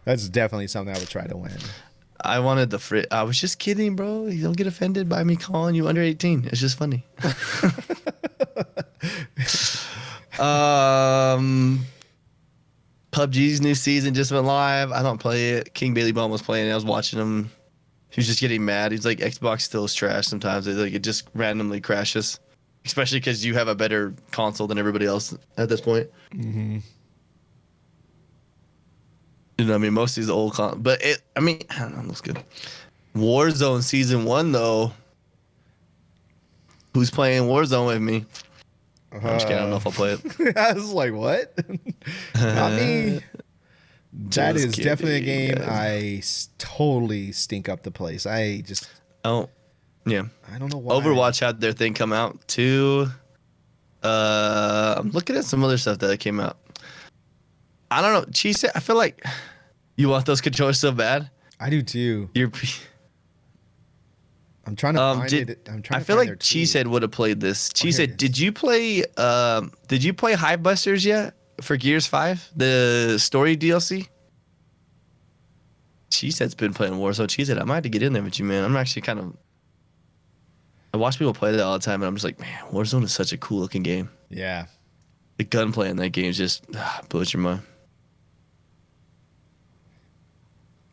That's definitely something I would try to win. I wanted the I was just kidding, bro. You don't get offended by me calling you under 18. It's just funny. PUBG's new season just went live. I don't play it. King Bailey Bum was playing it. I was watching him. He was just getting mad. He's like, Xbox still is trash sometimes. It just randomly crashes. Especially because you have a better console than everybody else at this point. Mm-hmm. You know what I mean? Most of these old but I don't know, it looks good. Warzone Season 1, though. Who's playing Warzone with me? I'm just kidding. I don't know if I'll play it. I was like, what? Not me. That Just is definitely a kidding, game guys. totally stink up the place. Oh, yeah. I don't know why. Overwatch had their thing come out, too. I'm looking at some other stuff that came out. I don't know. Cheese, I feel like you want those controllers so bad. I do too. I'm trying to find it. I feel like Cheesehead would have played this. Cheesehead, did you play Hive Busters yet for Gears 5? The story DLC? Cheesehead's been playing Warzone. Cheesehead, I might have to get in there with you, man. I'm actually I watch people play that all the time, and I'm just like, man, Warzone is such a cool looking game. Yeah. The gunplay in that game just blows your mind.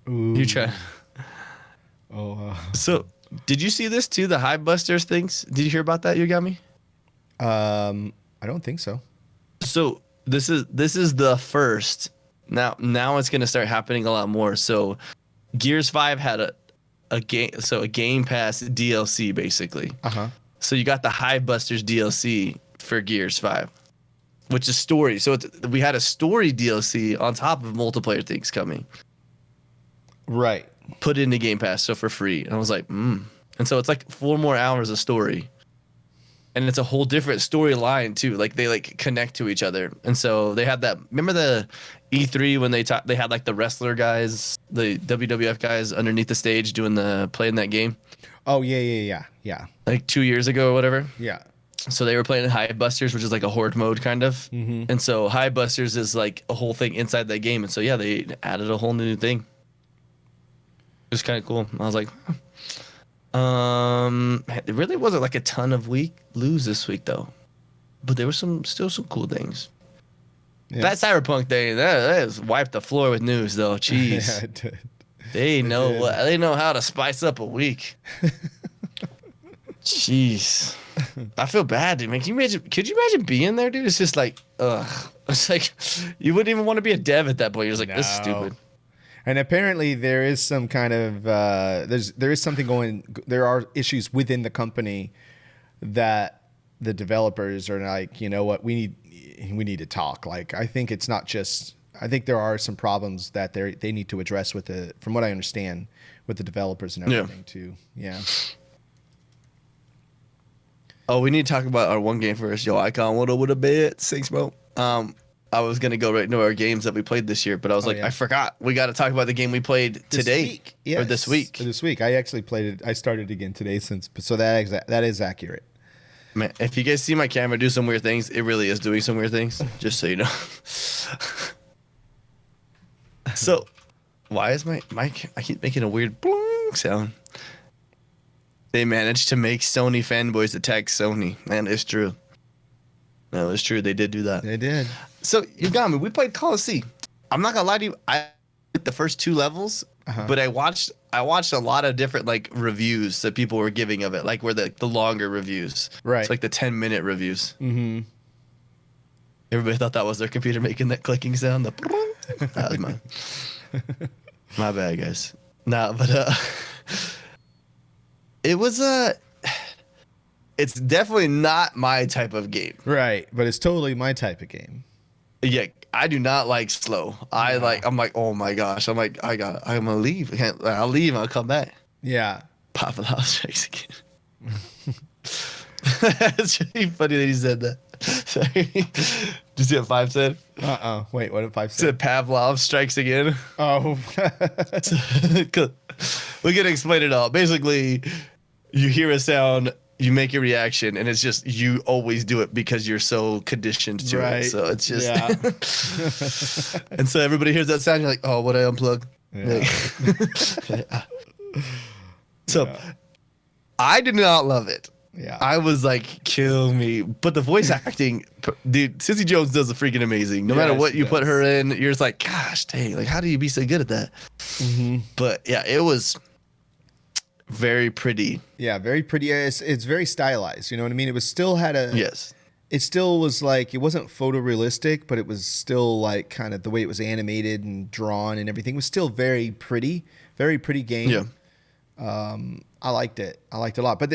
Ooh. You try. Oh. So, did you see this too? The Hive Busters things? Did you hear about that, Yogami? I don't think so. So this is the first. Now it's gonna start happening a lot more. So, Gears 5 had a Game Pass DLC basically. So you got the Hive Busters DLC for Gears 5, which is story. So we had a story DLC on top of multiplayer things coming. Right. Put into Game Pass, so for free. And I was like, And so it's like 4 more hours of story. And it's a whole different storyline too. Like they like connect to each other. And so they had that. Remember the E3 when they had like the wrestler guys, the WWF guys underneath the stage playing that game? Oh yeah. Like 2 years ago or whatever. Yeah. So they were playing Hive Busters, which is like a horde mode kind of. Mm-hmm. And so Hive Busters is like a whole thing inside that game. And so yeah, they added a whole new thing. It was kind of cool. I was like, It really wasn't like a ton of lose this week though, but there was still some cool things. Yeah. That Cyberpunk thing that has wiped the floor with news though. Jeez, yeah, it did. They know how to spice up a week. Jeez, I feel bad, dude. Man, could you imagine being there, dude? It's just like, ugh. It's like you wouldn't even want to be a dev at that point. You're just like, this is stupid. And apparently there is some kind of there is something going. There are issues within the company that the developers are like, you know what, we need to talk. Like, I think it's not just. I think there are some problems that they need to address with from what I understand, with the developers and everything too. Yeah. Oh, we need to talk about our one game first. Yo, Icon, what a bit. Thanks, bro. I was gonna go right into our games that we played this year, but I was I forgot. We got to talk about the game we played today or this week. This week, I actually played it. I started again today, so that is accurate. Man, if you guys see my camera do some weird things, it really is doing some weird things. Just so you know. So, why is my mic? I keep making a weird boing sound. They managed to make Sony fanboys attack Sony. Man, it's true. No, it's true. They did do that. They did. So, Yogomi, we played Coliseum. I'm not gonna lie to you. I did the first 2 levels, but I watched a lot of different like reviews that people were giving of it, like where the longer reviews. Right. It's like the 10-minute reviews. Mm-hmm. Everybody thought that was their computer making that clicking sound. That was mine. My bad, guys. Nah, but it was it's definitely not my type of game. Right, but it's totally my type of game. Yeah, I do not like slow. I'm like, oh my gosh. I'm gonna leave. I'll leave and I'll come back. Yeah. Pop the house strikes again. It's really funny that he said that. Sorry. Did you see what 5 said? Wait, what did 5 say? Said Pavlov strikes again. Oh. We can explain it all. Basically, you hear a sound, you make a reaction, and it's just you always do it because you're so conditioned to it. So it's just and so everybody hears that sound, you're like, oh, what I unplug? So I did not love it. Yeah, I was like, kill me. But the voice acting, dude, Sissy Jones does a freaking amazing. No matter what you put her in, you're just like, gosh, dang, like, how do you be so good at that? Mm-hmm. But yeah, it was very pretty. Yeah, very pretty. It's very stylized. You know what I mean? It was still had a It still was like, it wasn't photorealistic, but it was still like kind of the way it was animated and drawn and everything was still very pretty game. Yeah. I liked it. I liked it a lot. But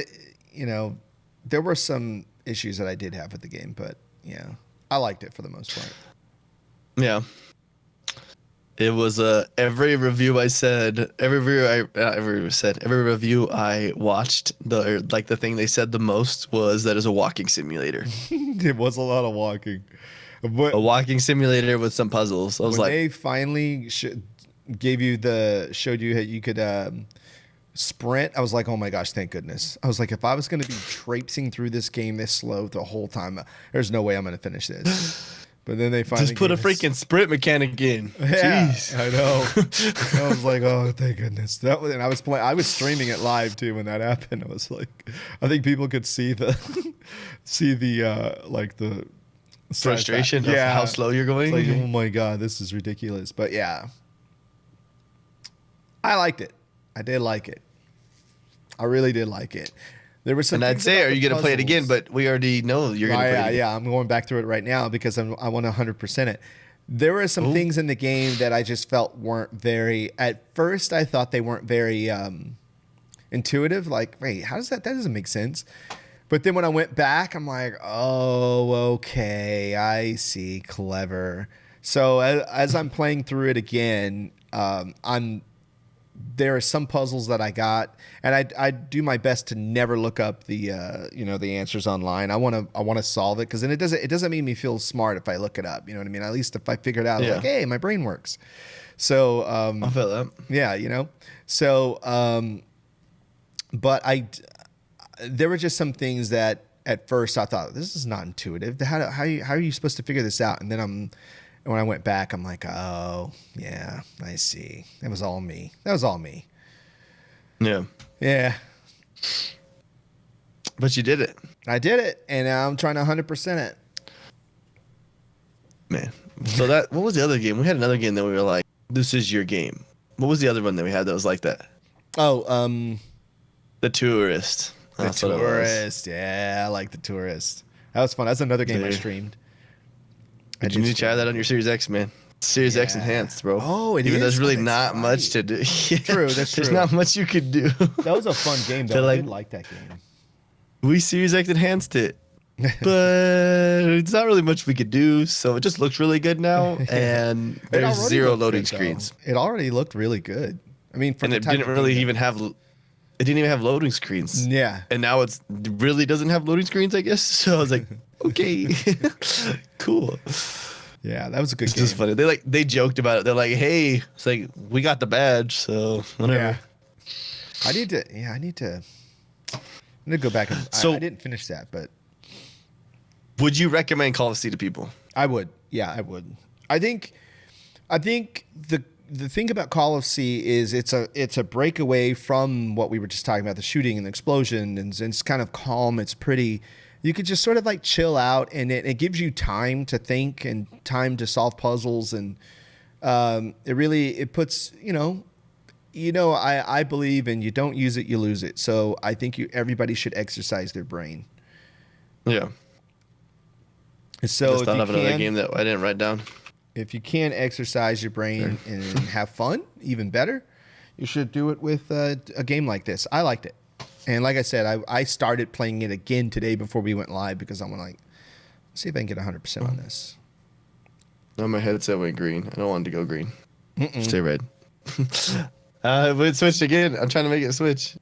there were some issues that I did have with the game, but yeah, I liked it for the most part. Yeah. It was every review I watched, the thing they said the most was that it's a walking simulator. It was a lot of walking. But a walking simulator with some puzzles. I was like, they finally showed you how you could sprint. I was like, oh my gosh, thank goodness. I was like, if I was going to be traipsing through this game this slow the whole time, there's no way I'm going to finish this. But then they finally just put a freaking sprint mechanic in. Yeah, jeez. I know. I was like, oh, thank goodness. And I was streaming it live too when that happened. I was like, I think people could see the frustration of how slow you're going. It's like, oh my god, this is ridiculous. But yeah, I liked it. I did like it. I really did like it. There was some. And I'd say, are you going to play it again? But we already know you're going to play it again. Yeah, I'm going back through it right now because I want to 100% it. There were some things in the game that I just felt weren't very. At first, I thought they weren't very intuitive. Like, wait, how does that? That doesn't make sense. But then when I went back, I'm like, oh, okay, I see, clever. So as I'm playing through it again, there are some puzzles that I got, and I do my best to never look up the the answers online. I want to solve it because then it doesn't make me feel smart if I look it up. You know what I mean? At least if I figure it out, like, hey, my brain works. So I feel that. Yeah, So, but there were just some things that at first I thought, this is not intuitive. How are you supposed to figure this out? And then when I went back, I'm like, oh, yeah, I see. That was all me. Yeah. Yeah. But you did it. I did it, and now I'm trying to 100% it. Man. So what was the other game? We had another game that we were like, this is your game. What was the other one that we had that was like that? Oh, The Tourist. The Tourist. Yeah, I like The Tourist. That was fun. That's another game I streamed. You need to try that on your Series X, man. Series X enhanced, bro. Oh, it Even is? there's really not much to do. Yeah, True, that's true. There's not much you could do. That was a fun game, though. I did like that game. We Series X enhanced it. But it's not really much we could do, so it just looks really good now, and there's zero loading screens. It already looked really good. I mean, for and the it type didn't of really game even have. It didn't even have loading screens. Yeah. And now it really doesn't have loading screens, I guess. So I was like, okay, cool. Yeah, that was a good It's game. just funny. They joked about it. They're like, hey, it's like we got the badge, so whatever. Yeah. I need to go back and I didn't finish that, but would you recommend Call of Sea to people? I would. Yeah, I would. I think the thing about Call of Sea is it's a breakaway from what we were just talking about, the shooting and the explosion, and it's kind of calm. It's pretty. You could just sort of like chill out, and it gives you time to think and time to solve puzzles, and it puts I believe in you don't use it, you lose it. So I think everybody should exercise their brain. Yeah. So just thought of another game that I didn't write down. If you can exercise your brain and have fun, even better, you should do it with a game like this. I liked it. And like I said, I started playing it again today before we went live because I'm like, see if I can get 100% on this. No, my headset went green. I don't want it to go green. Stay red. But it switched again. I'm trying to make it switch.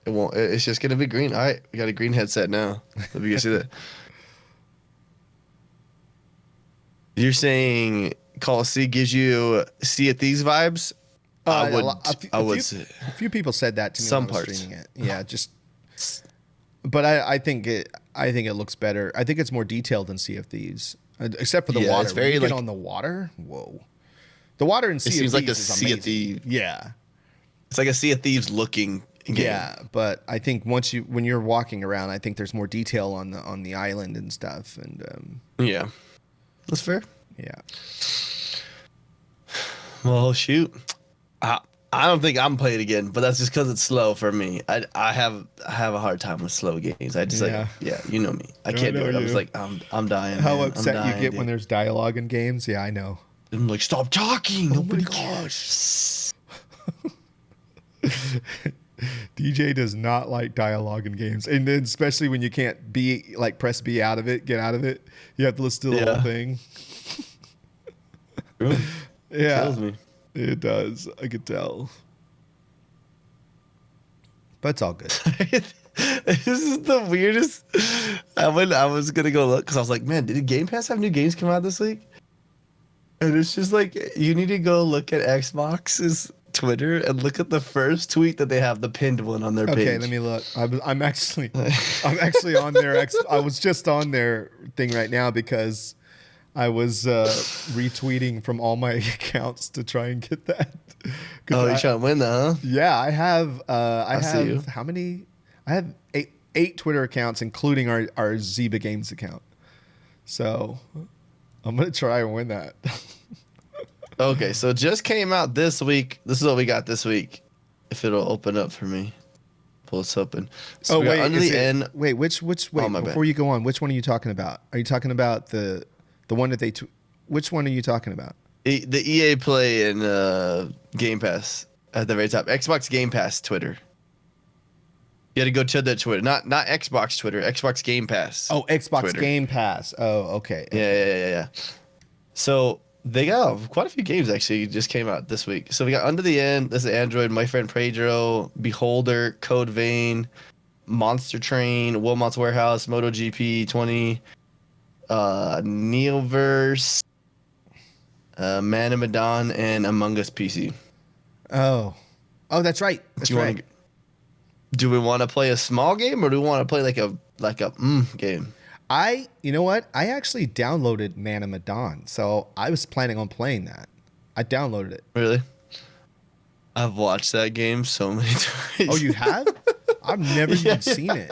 It won't. It's just going to be green. All right. We got a green headset now. Let me see that. You're saying Call of Sea gives you Sea of Thieves vibes? I would say. A few people said that to me Some when I was parts. streaming it. Yeah, but I think it looks better. I think it's more detailed than Sea of Thieves, except for the water. It's very when you get on the water. Whoa, the water in Sea of Thieves like a is Sea amazing. of Thieves. Yeah, it's like a Sea of Thieves looking game. Yeah, but I think when you're walking around, I think there's more detail on the island and stuff, and yeah, that's fair. Yeah. Well, shoot. I don't think I'm playing it again, but that's just because it's slow for me. I have a hard time with slow games. I just you know me. I can't do it. I was like, I'm dying. How man. upset I'm dying, you get dude. when there's dialogue in games? Yeah, I know. I'm like, stop talking. Oh Nobody my cares. DJ does not like dialogue in games, and then especially when you can't press B out of it, get out of it. You have to listen to the whole thing. True. Yeah, Kills me. It does. I could tell. But it's all good. This is the weirdest. I was gonna go look because I was like, man, did Game Pass have new games come out this week? And it's just like you need to go look at Xbox's Twitter and look at the first tweet that they have, the pinned one on their page. Okay, let me look. I'm actually on their I was just on their thing right now because I was retweeting from all my accounts to try and get that. Oh, you're trying to win that, huh? Yeah, I have. see you. How many? I have eight Twitter accounts, including our Zyba Games account. So I'm gonna try and win that. Okay, so it just came out this week. This is what we got this week. If it'll open up for me. Pull this open. So wait, under the end. Wait, which Oh, my before bad. you go on, which one are you talking about? Are you talking about the one that they which one are you talking about? The EA Play and Game Pass at the very top. Xbox Game Pass Twitter. You had to go to the Twitter, not Xbox Twitter, Xbox Game Pass. Oh, Xbox Twitter. Game Pass. Oh, okay. Yeah. So they got quite a few games actually just came out this week. So we got Under the End, this is Android, My Friend Pedro, Beholder, Code Vein, Monster Train, Wilmot's Warehouse, MotoGP 20, Neoverse, Man of Medan, and Among Us PC. Oh, that's right. That's right. Do we want to play a small game or do we want to play like a game? You know what? I actually downloaded Man of Medan, so I was planning on playing that. I downloaded it. Really? I've watched that game so many times. Oh, you have? I've never even seen it.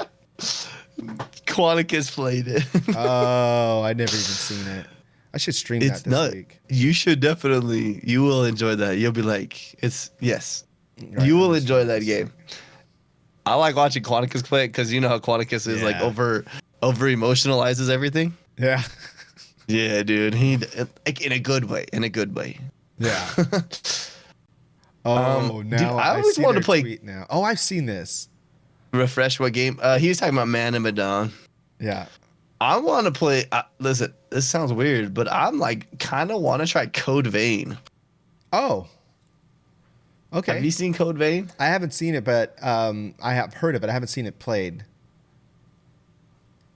Quanticus played it. Oh, I never even seen it. I should stream that this week. You should definitely. You will enjoy that. You'll be like, yes. Right, You will enjoy that game. I like watching Quanticus play it because you know how Quanticus is like over emotionalizes everything. Yeah. Yeah, dude. He like in a good way. Yeah. Oh, dude, now I always wanted to play. Tweet now. Oh, I've seen this. Refresh what game? He was talking about Man of Medan. Yeah. I want to play. Listen, this sounds weird, but I'm like kind of want to try Code Vein. Oh. Okay. Have you seen Code Vein? I haven't seen it, but I have heard of it. I haven't seen it played.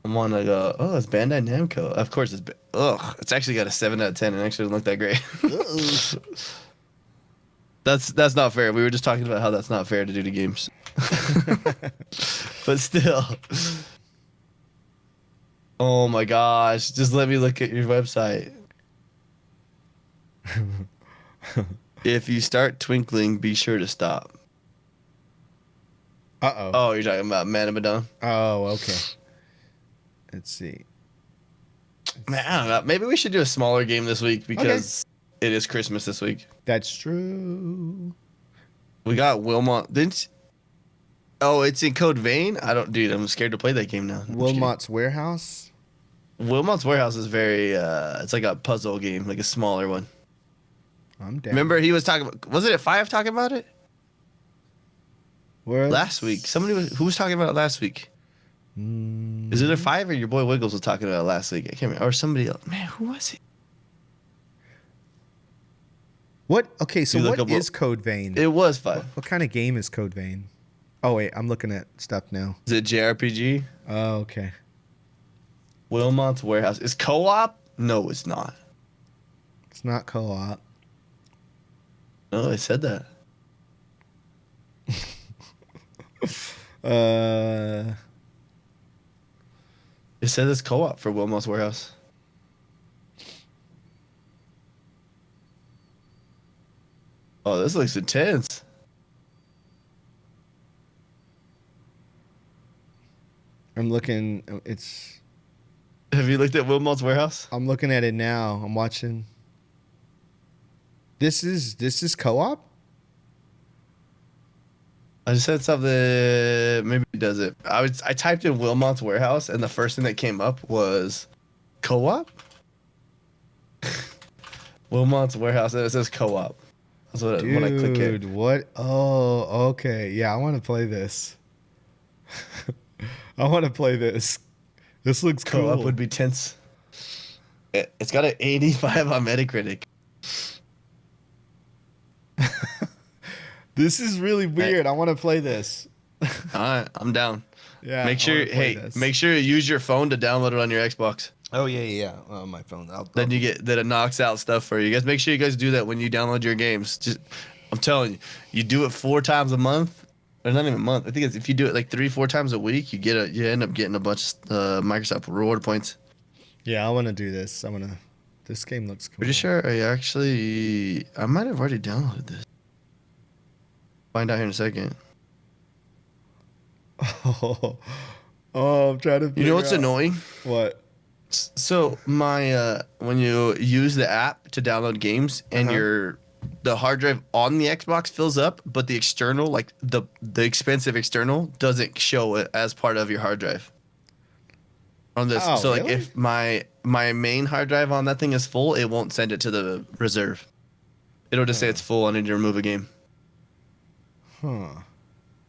I want to go. Oh, it's Bandai Namco. Of course, it's. It's actually got a 7 out of 10, and actually doesn't look that great. That's not fair. We were just talking about how that's not fair to do to games. But still. Oh my gosh! Just let me look at your website. If you start twinkling, be sure to stop. Uh-oh. Oh, you're talking about Man of Medan? Oh, okay. Let's see. Man, I don't know. Maybe we should do a smaller game this week because it is Christmas this week. That's true. We got Wilmot. Oh, it's in Code Vein? Dude, I'm scared to play that game now. Wilmot's Warehouse? Wilmot's Warehouse is very, it's like a puzzle game, like a smaller one. I'm down. Remember he was talking about, wasn't it Five talking about it? Last week. Who was talking about it last week? Is it a Five or your boy Wiggles was talking about it last week? I can't remember. Or somebody else. Man, who was it? What? Okay, so what is Code Vein? It was Five. What kind of game is Code Vein? Oh, wait, I'm looking at stuff now. Is it JRPG? Oh, okay. Wilmot's Warehouse. Is co-op? No, it's not. It's not co-op. No, I said that. It said it's co-op for Wilmot's Warehouse. Oh, this looks intense. I'm looking. Have you looked at Wilmot's Warehouse? I'm looking at it now. I'm watching. This is co-op? I just said something. Maybe it does it. I typed in Wilmot's Warehouse, and the first thing that came up was co-op. Wilmot's Warehouse, and it says co-op. That's what when I click it. Dude, what? Oh, okay. Yeah, I want to play this. I want to play this. This looks cool. Co-op would be tense. It's got an 85 on Metacritic. This is really weird. I want to play this. All right, I'm down. Yeah. Make sure you use your phone to download it on your Xbox. Oh yeah. On my phone. Then you get that it knocks out stuff for you guys. Make sure you guys do that when you download your games. I'm telling you do it 4 times a month, or not even a month. I think if you do it like 3-4 times a week, you end up getting a bunch of Microsoft reward points. Yeah, I want to do this. This game looks cool. Pretty sure I might have already downloaded this. Find out here in a second. Oh, I'm trying to. You know what's annoying? What? So my when you use the app to download games and the hard drive on the Xbox fills up, but the external, like the expensive external, doesn't show it as part of your hard drive. On this, so really? Like if my main hard drive on that thing is full, it won't send it to the reserve. It'll just say it's full. I need to remove a game. Huh.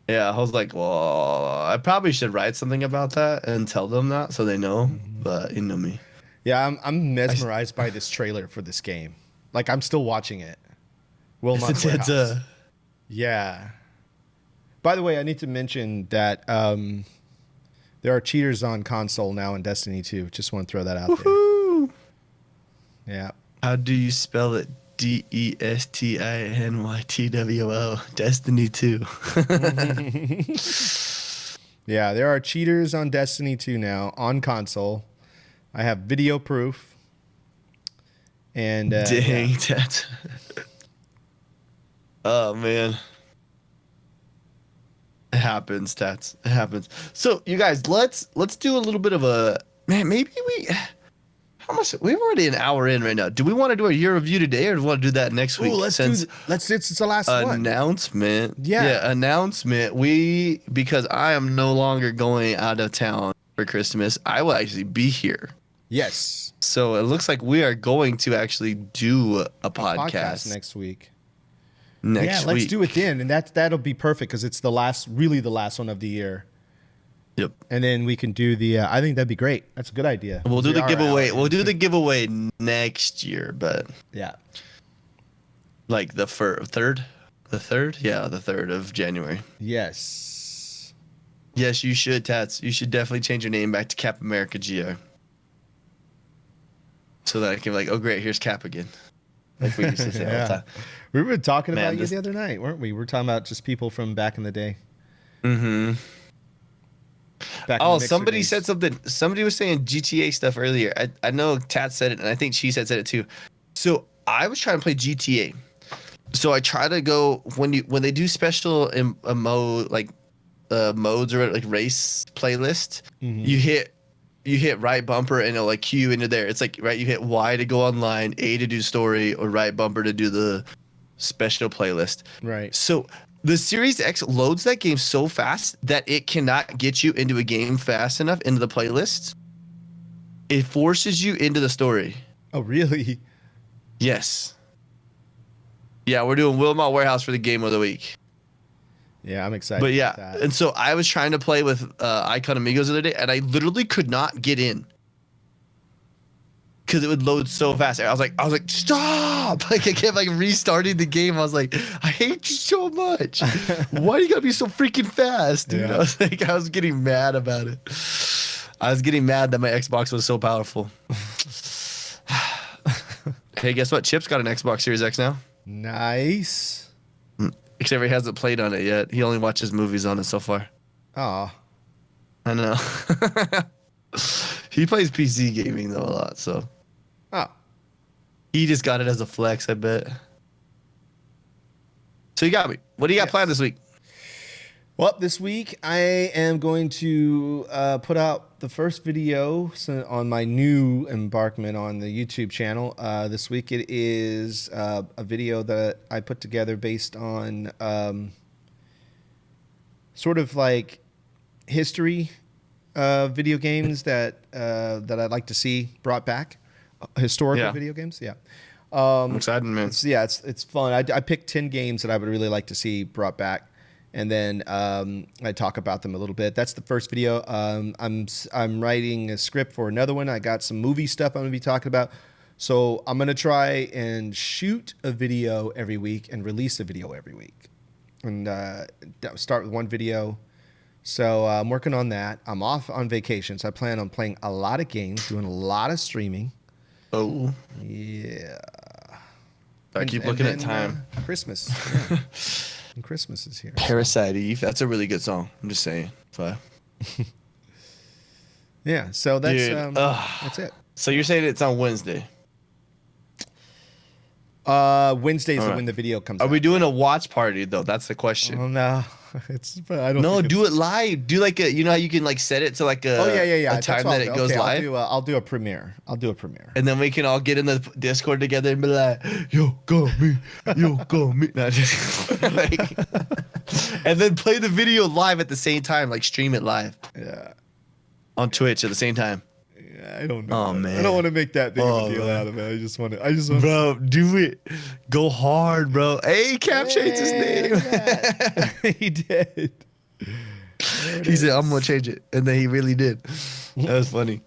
Yeah, I was like, well, I probably should write something about that and tell them that so they know. But you know me. Yeah, I'm mesmerized by this trailer for this game. Like I'm still watching it. Wilmot's Warehouse. Yeah. By the way, I need to mention that there are cheaters on console now in Destiny 2. Just want to throw that out there. Yeah. How do you spell it? DESTINYTWO. Destiny 2. Yeah, there are cheaters on Destiny 2 now on console. I have video proof. And dang, that. Oh man. It happens, Tats. It happens. So you guys, let's do a little bit of a maybe we. How much? We're already an hour in right now. Do we want to do a year review today, or do we want to do that next week? Ooh, let's it's the last announcement. one. Yeah, announcement. Because I am no longer going out of town for Christmas. I will actually be here. Yes. So it looks like we are going to actually do a podcast next week. Next week. Let's do it then, and that'll be perfect because it's the last one of the year. Yep. And then we can do the. I think that'd be great. That's a good idea. We'll do the giveaway. We'll do the giveaway next year, but yeah, like the third. Yeah, the 3rd of January. Yes. Yes, you should, Tats. You should definitely change your name back to Cap America GR. So that I can be like, oh great, here's Cap again. Like we used to say all the time. We were talking about you the other night, weren't we? We were talking about just people from back in the day. Mm-hmm. Somebody said something. Somebody was saying GTA stuff earlier. I know Tat said it, and I think she said it too. So I was trying to play GTA. So I try to go when they do special modes or like race playlist. Mm-hmm. You hit right bumper and it'll like cue you into there. It's like right, you hit Y to go online, A to do story, or right bumper to do the special playlist. Right. So the Series X loads that game so fast that it cannot get you into a game fast enough into the playlist. It forces you into the story. Oh, really? Yes. Yeah, we're doing Wilmot Warehouse for the game of the week. Yeah, I'm excited. But yeah, about that. and so I was trying to play with Icon Amigos the other day, and I literally could not get in because it would load so fast. I was like, stop! Like I kept like restarting the game. I was like, I hate you so much. Why do you gotta be so freaking fast, dude? Yeah. I was getting mad about it. I was getting mad that my Xbox was so powerful. Hey, guess what? Chip's got an Xbox Series X now. Nice. Except he hasn't played on it yet. He only watches movies on it so far. Oh. I know. He plays PC gaming though a lot, so. Oh. He just got it as a flex, I bet. So you got me. What do you got planned this week? Well, this week I am going to put out the first video on my new embarkment on the YouTube channel. This week it is a video that I put together based on sort of like history video games that I'd like to see brought back. Historical video games, yeah. I'm excited, man. It's fun. I picked 10 games that I would really like to see brought back. And then I talk about them a little bit. That's the first video. I'm writing a script for another one. I got some movie stuff I'm going to be talking about. So I'm going to try and shoot a video every week and release a video every week. And start with one video. So I'm working on that. I'm off on vacation, so I plan on playing a lot of games, doing a lot of streaming. Oh. Yeah. I keep looking at time. Christmas. Yeah. And Christmas is here. Parasite Eve. That's a really good song. I'm just saying. So. Yeah. So that's it. So you're saying it's on Wednesday? Wednesdays when the video comes out. Are we doing a watch party though? That's the question. Oh no. I don't. No, do it live. Do like a, you know how you can like set it to like a, a time that it goes live. I'll do a premiere. And then we can all get in the Discord together and be like, yo, go me. Nah, just, like, and then play the video live at the same time, like stream it live. Yeah. On Twitch at the same time. I don't know. Oh man, I don't want to make that big of a deal out of it. I just want to. Bro, do it. Go hard, bro. Hey, Cap changed his name. He did. He said, "I'm gonna change it," and then he really did. That was funny.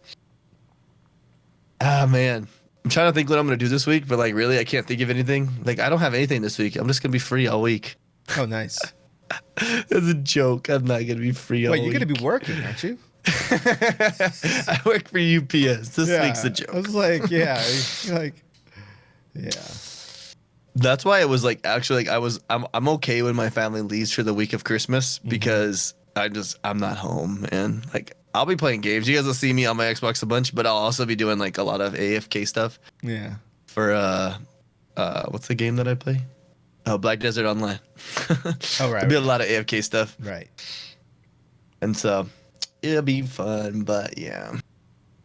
Ah man, I'm trying to think what I'm gonna do this week, but like really, I can't think of anything. Like I don't have anything this week. I'm just gonna be free all week. Oh, nice. That's a joke. I'm not gonna be free all week. Wait, you're gonna be working, aren't you? I work for UPS. This week's a joke. I was like, yeah. That's why it was like actually like I'm okay when my family leaves for the week of Christmas because I'm not home, man. Like I'll be playing games. You guys will see me on my Xbox a bunch, but I'll also be doing like a lot of AFK stuff. Yeah. For what's the game that I play? Black Desert Online. Oh, right. There'll be a lot of AFK stuff. Right. And so it'll be fun, but yeah.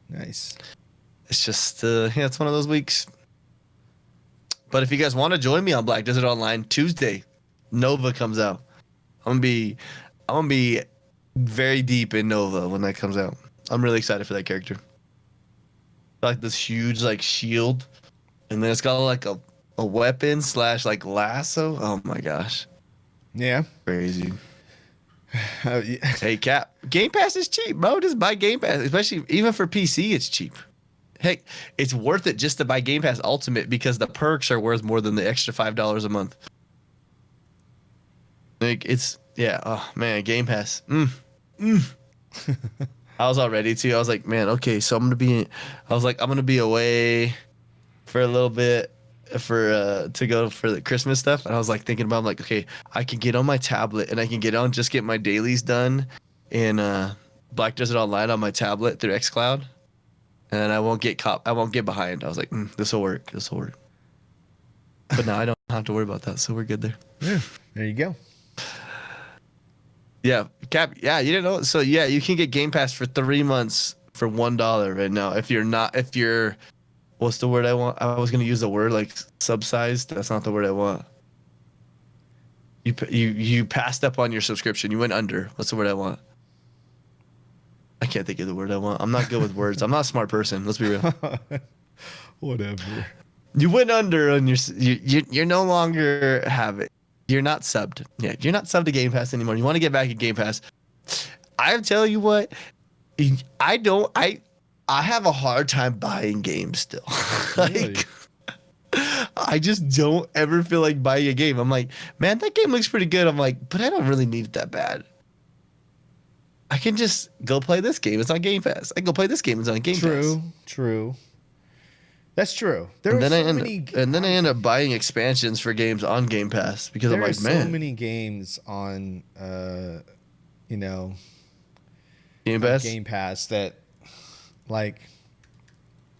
Nice. It's just, it's one of those weeks. But if you guys want to join me on Black Desert Online, Tuesday, Nova comes out. I'm gonna be very deep in Nova when that comes out. I'm really excited for that character. Like this huge like shield, and then it's got like a weapon / like lasso. Oh my gosh. Yeah. Crazy. Yeah. Hey Cap, Game Pass is cheap, bro. Just buy Game Pass, especially even for PC, it's cheap. Heck, it's worth it just to buy Game Pass Ultimate because the perks are worth more than the extra $5 a month. Like oh man, Game Pass. I was all ready to. I was like, man, okay, so I'm gonna be away for a little bit to go for the Christmas stuff. And I was like thinking about, I'm like, okay, I can get on my tablet and I can get my dailies done in Black Desert Online on my tablet through xCloud. And I won't get behind. I was like, this will work. But now I don't have to worry about that, so we're good there. Yeah, there you go. Yeah, Cap. Yeah, you didn't know. So yeah, you can get Game Pass for 3 months for $1 right now. If you're, what's the word I want? I was gonna use the word like subsized. That's not the word I want. You passed up on your subscription. You went under. What's the word I want? I can't think of the word I want. I'm not good with words. I'm not a smart person. Let's be real. Whatever. You went under on you're no longer have it. You're not subbed. Yeah, you're not subbed to Game Pass anymore. You want to get back at Game Pass. I tell you what, I have a hard time buying games still. Really? I just don't ever feel like buying a game. I'm like, man, that game looks pretty good. I'm like, but I don't really need it that bad. I can just go play this game. It's on Game Pass. I can go play this game. It's on Game Pass. True. That's true. And then I end up buying expansions for games on Game Pass because I'm like, man. There are so many games on, Game Pass that, like,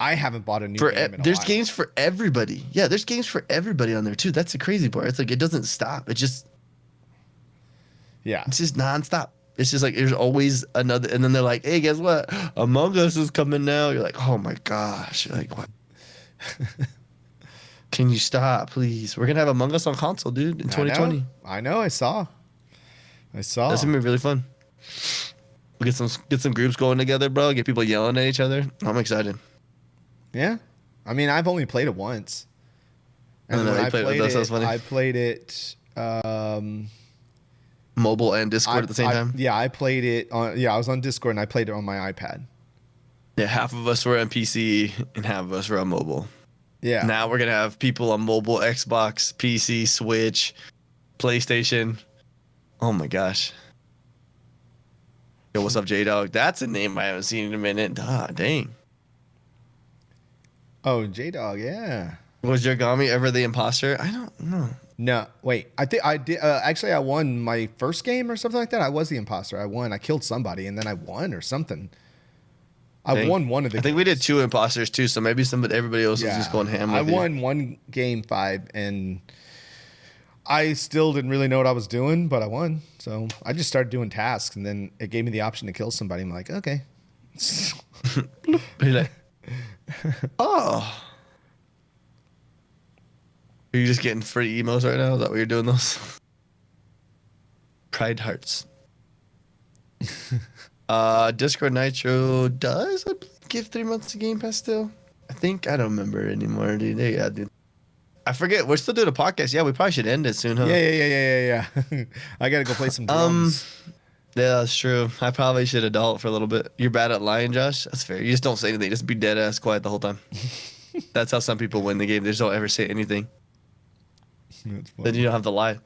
I haven't bought a new game in a There's while. games for everybody. Yeah, there's games for everybody on there too. That's the crazy part. It's like it doesn't stop. It's just nonstop. It's just like there's always another, and then they're like, "Hey, guess what? Among Us is coming now." You're like, "Oh my gosh!" You're like, what? Can you stop, please? We're gonna have Among Us on console, dude, in 2020. I know. I saw. That's gonna be really fun. We'll get some groups going together, bro. Get people yelling at each other. I'm excited. Yeah, I mean, I've only played it once. And when I played it. Mobile and Discord at the same time? Yeah, I played it on. Yeah, I was on Discord and I played it on my iPad. Yeah, half of us were on PC and half of us were on mobile. Yeah. Now we're gonna have people on mobile, Xbox, PC, Switch, PlayStation. Oh my gosh. Yo, what's up, J-Dog? That's a name I haven't seen in a minute. Ah, dang. Oh, J-Dog, yeah. Was Yogomi ever the imposter? I don't know. No, wait. I think I did. Actually, I won my first game or something like that. I was the imposter. I won. I killed somebody and then I won or something. I won one of the. I think we did 2 imposters too, so maybe everybody else was just going ham. I won one game 5 and I still didn't really know what I was doing, but I won. So I just started doing tasks and then it gave me the option to kill somebody. I'm like, okay. You're like, oh. Are you just getting free emos right now? Is that what you're doing those? Pride hearts. Discord Nitro does I give 3 months to Game Pass still? I think I don't remember anymore, dude. Yeah, dude. I forget. We're still doing a podcast. Yeah, we probably should end it soon, huh? Yeah. I gotta go play some drums. Yeah, that's true. I probably should adult for a little bit. You're bad at lying, Josh. That's fair. You just don't say anything. Just be dead ass quiet the whole time. That's how some people win the game. They just don't ever say anything. Then you don't have to lie.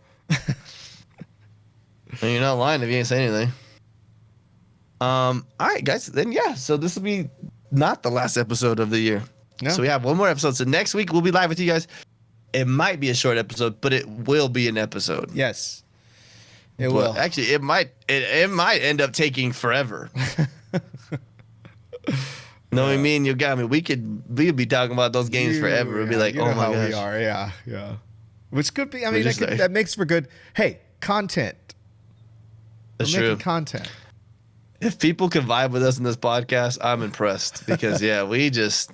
And you're not lying if you ain't saying anything. All right, guys. Then yeah. So this will be not the last episode of the year. No. So we have one more episode. So next week we'll be live with you guys. It might be a short episode, but it will be an episode. Yes. It will. Actually, it might end up taking forever. Knowing me and Yogami, we could be talking about those games forever. We'd be like, oh my gosh. We are. Yeah. Which could be, I mean, that makes for good, hey, content. That's We're true. making content. If people can vibe with us in this podcast, I'm impressed because we just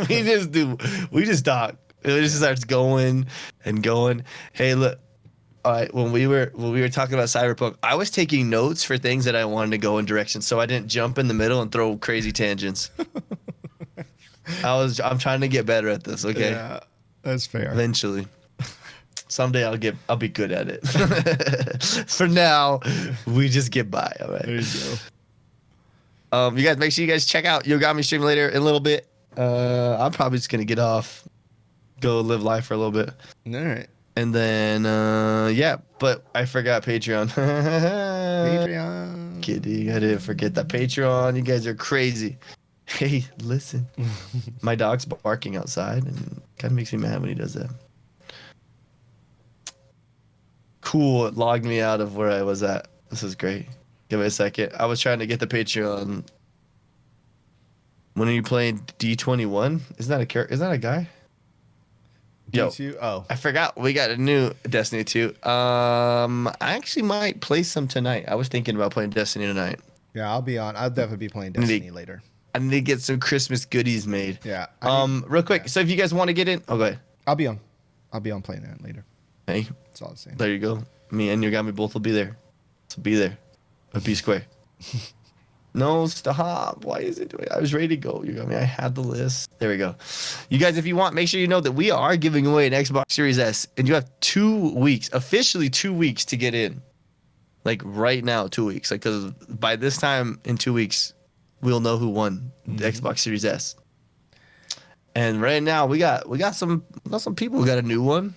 we just talk. It just starts going and going. Hey, look. All right, when we were talking about Cyberpunk, I was taking notes for things that I wanted to go in directions, so I didn't jump in the middle and throw crazy tangents. I'm trying to get better at this. Okay, yeah, that's fair. Eventually, someday I'll be good at it. For now, we just get by. All right. There you go. You guys make sure you guys check out Yogomi stream later in a little bit. I'm probably just gonna get off, go live life for a little bit. All right. And then, but I forgot Patreon. Patreon. Kidding. I didn't forget that Patreon. You guys are crazy. Hey, listen. My dog's barking outside and it kind of makes me mad when he does that. Cool. It logged me out of where I was at. This is great. Give me a second. I was trying to get the Patreon. When are you playing D21? Isn't that a guy? Yo, Oh, I forgot we got a new Destiny 2. I actually might play some tonight. I was thinking about playing Destiny tonight. yeah, I'll definitely be playing Destiny later. I need to get some Christmas goodies made. Yeah. Real quick. So if you guys want to get in, go ahead. I'll be on playing that later. Hey, That's all I'm saying. there you go. Me and Yogami both will be there. So be there. But be square. No, stop. Why is it doing? I was ready to go. Yogami, I had the list. There we go. You guys, if you want, make sure you know that we are giving away an Xbox Series S, and you have 2 weeks, officially 2 weeks to get in. Like right now, 2 weeks. Like, because by this time in 2 weeks, we'll know who won the Xbox Series S. And right now, we got some people who got a new one.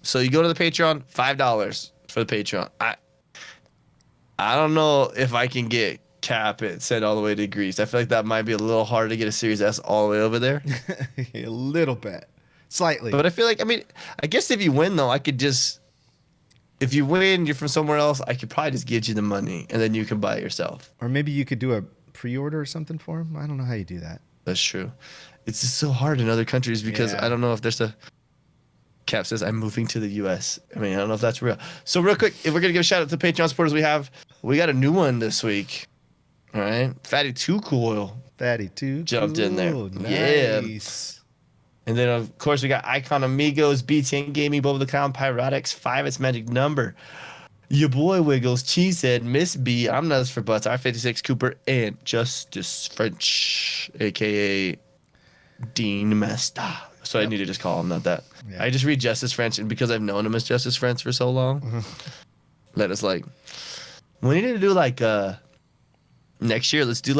So you go to the Patreon, $5 for the Patreon. I don't know if I can get cap it sent all the way to Greece. I feel like that might be a little hard to get a Series S all the way over there. A little bit. Slightly. But I feel like, I guess if you win though, if you win, you're from somewhere else, I could probably just give you the money and then you can buy it yourself. Or maybe you could do a pre-order or something for him. I don't know how you do that. That's true. It's just so hard in other countries because I don't know if there's Cap says, I'm moving to the U.S. I don't know if that's real. So real quick, if we're going to give a shout out to the Patreon supporters we got a new one this week. All right. Fatty Too Cool. Fatty Too jumped in there. Nice. Yeah. And then, of course, we got Icon Amigos, BTN Gaming, Boba the Clown, Pyrotics, 5 its magic number. Your boy Wiggles, Cheesehead, Miss B, I'm Nuts for Butts, R56 Cooper, and Justice French, a.k.a. Dean Master. So I need to just call him, not that. Yeah. I just read Justice French, and because I've known him as Justice French for so long, that is like, we need to do next year, let's do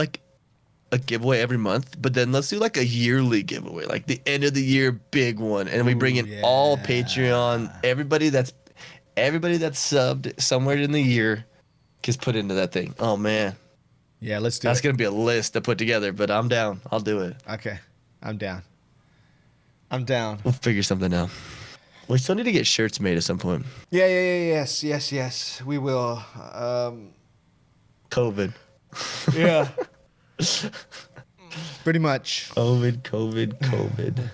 a giveaway every month, but then let's do a yearly giveaway, like the end of the year big one, and we bring in all Patreon, everybody that's subbed somewhere in the year gets put into that thing. Oh man, yeah, let's do that's gonna be a list to put together, but I'm down. I'll do it. Okay, I'm down. We'll figure something out. We still need to get shirts made at some point. Yes, we will. COVID. Yeah. Pretty much. COVID.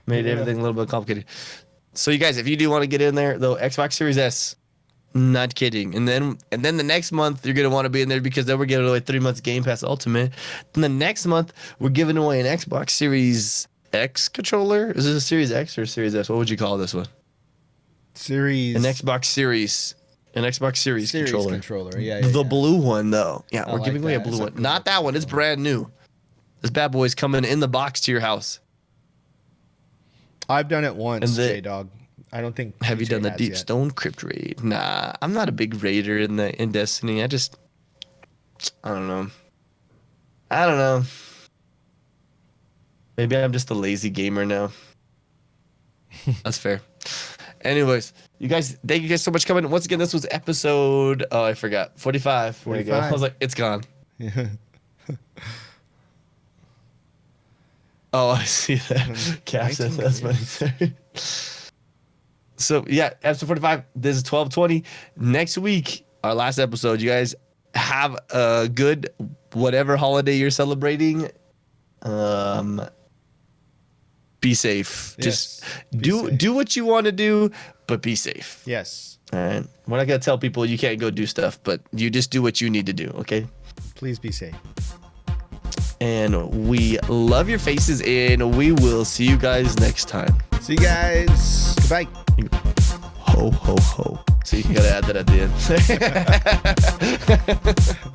Made everything a little bit complicated. So you guys, if you do want to get in there, though, Xbox Series S, not kidding. And then the next month you're gonna want to be in there because then we're giving away 3 months Game Pass Ultimate. Then the next month we're giving away an Xbox Series X controller. Is this a Series X or a Series S? What would you call this one? Series. An Xbox Series controller. Yeah. The blue one though. Yeah, we're giving away a blue one. Cool. Not that one. It's brand new. This bad boy's coming in the box to your house. I've done it once, J-Dog. I don't think. Have you done the Deep yet. Stone Crypt raid? Nah, I'm not a big raider in Destiny. I don't know. Maybe I'm just a lazy gamer now. That's fair. Anyways, you guys, thank you guys so much for coming. Once again, this was episode, I forgot, 45. 45. I was like, it's gone. Yeah. Oh, I see that. Caption, that's funny. So, yeah, episode 45. This is 12/20. Next week, our last episode. You guys have a good whatever holiday you're celebrating. Be be safe. Just safe. do what you want to do, but be safe. Yes. All right. We're not gonna tell people you can't go do stuff, but you just do what you need to do. Okay. Please be safe. And we love your faces, and we will see you guys next time. See you guys. Goodbye. Ho, ho, ho. So you gotta add that at the end.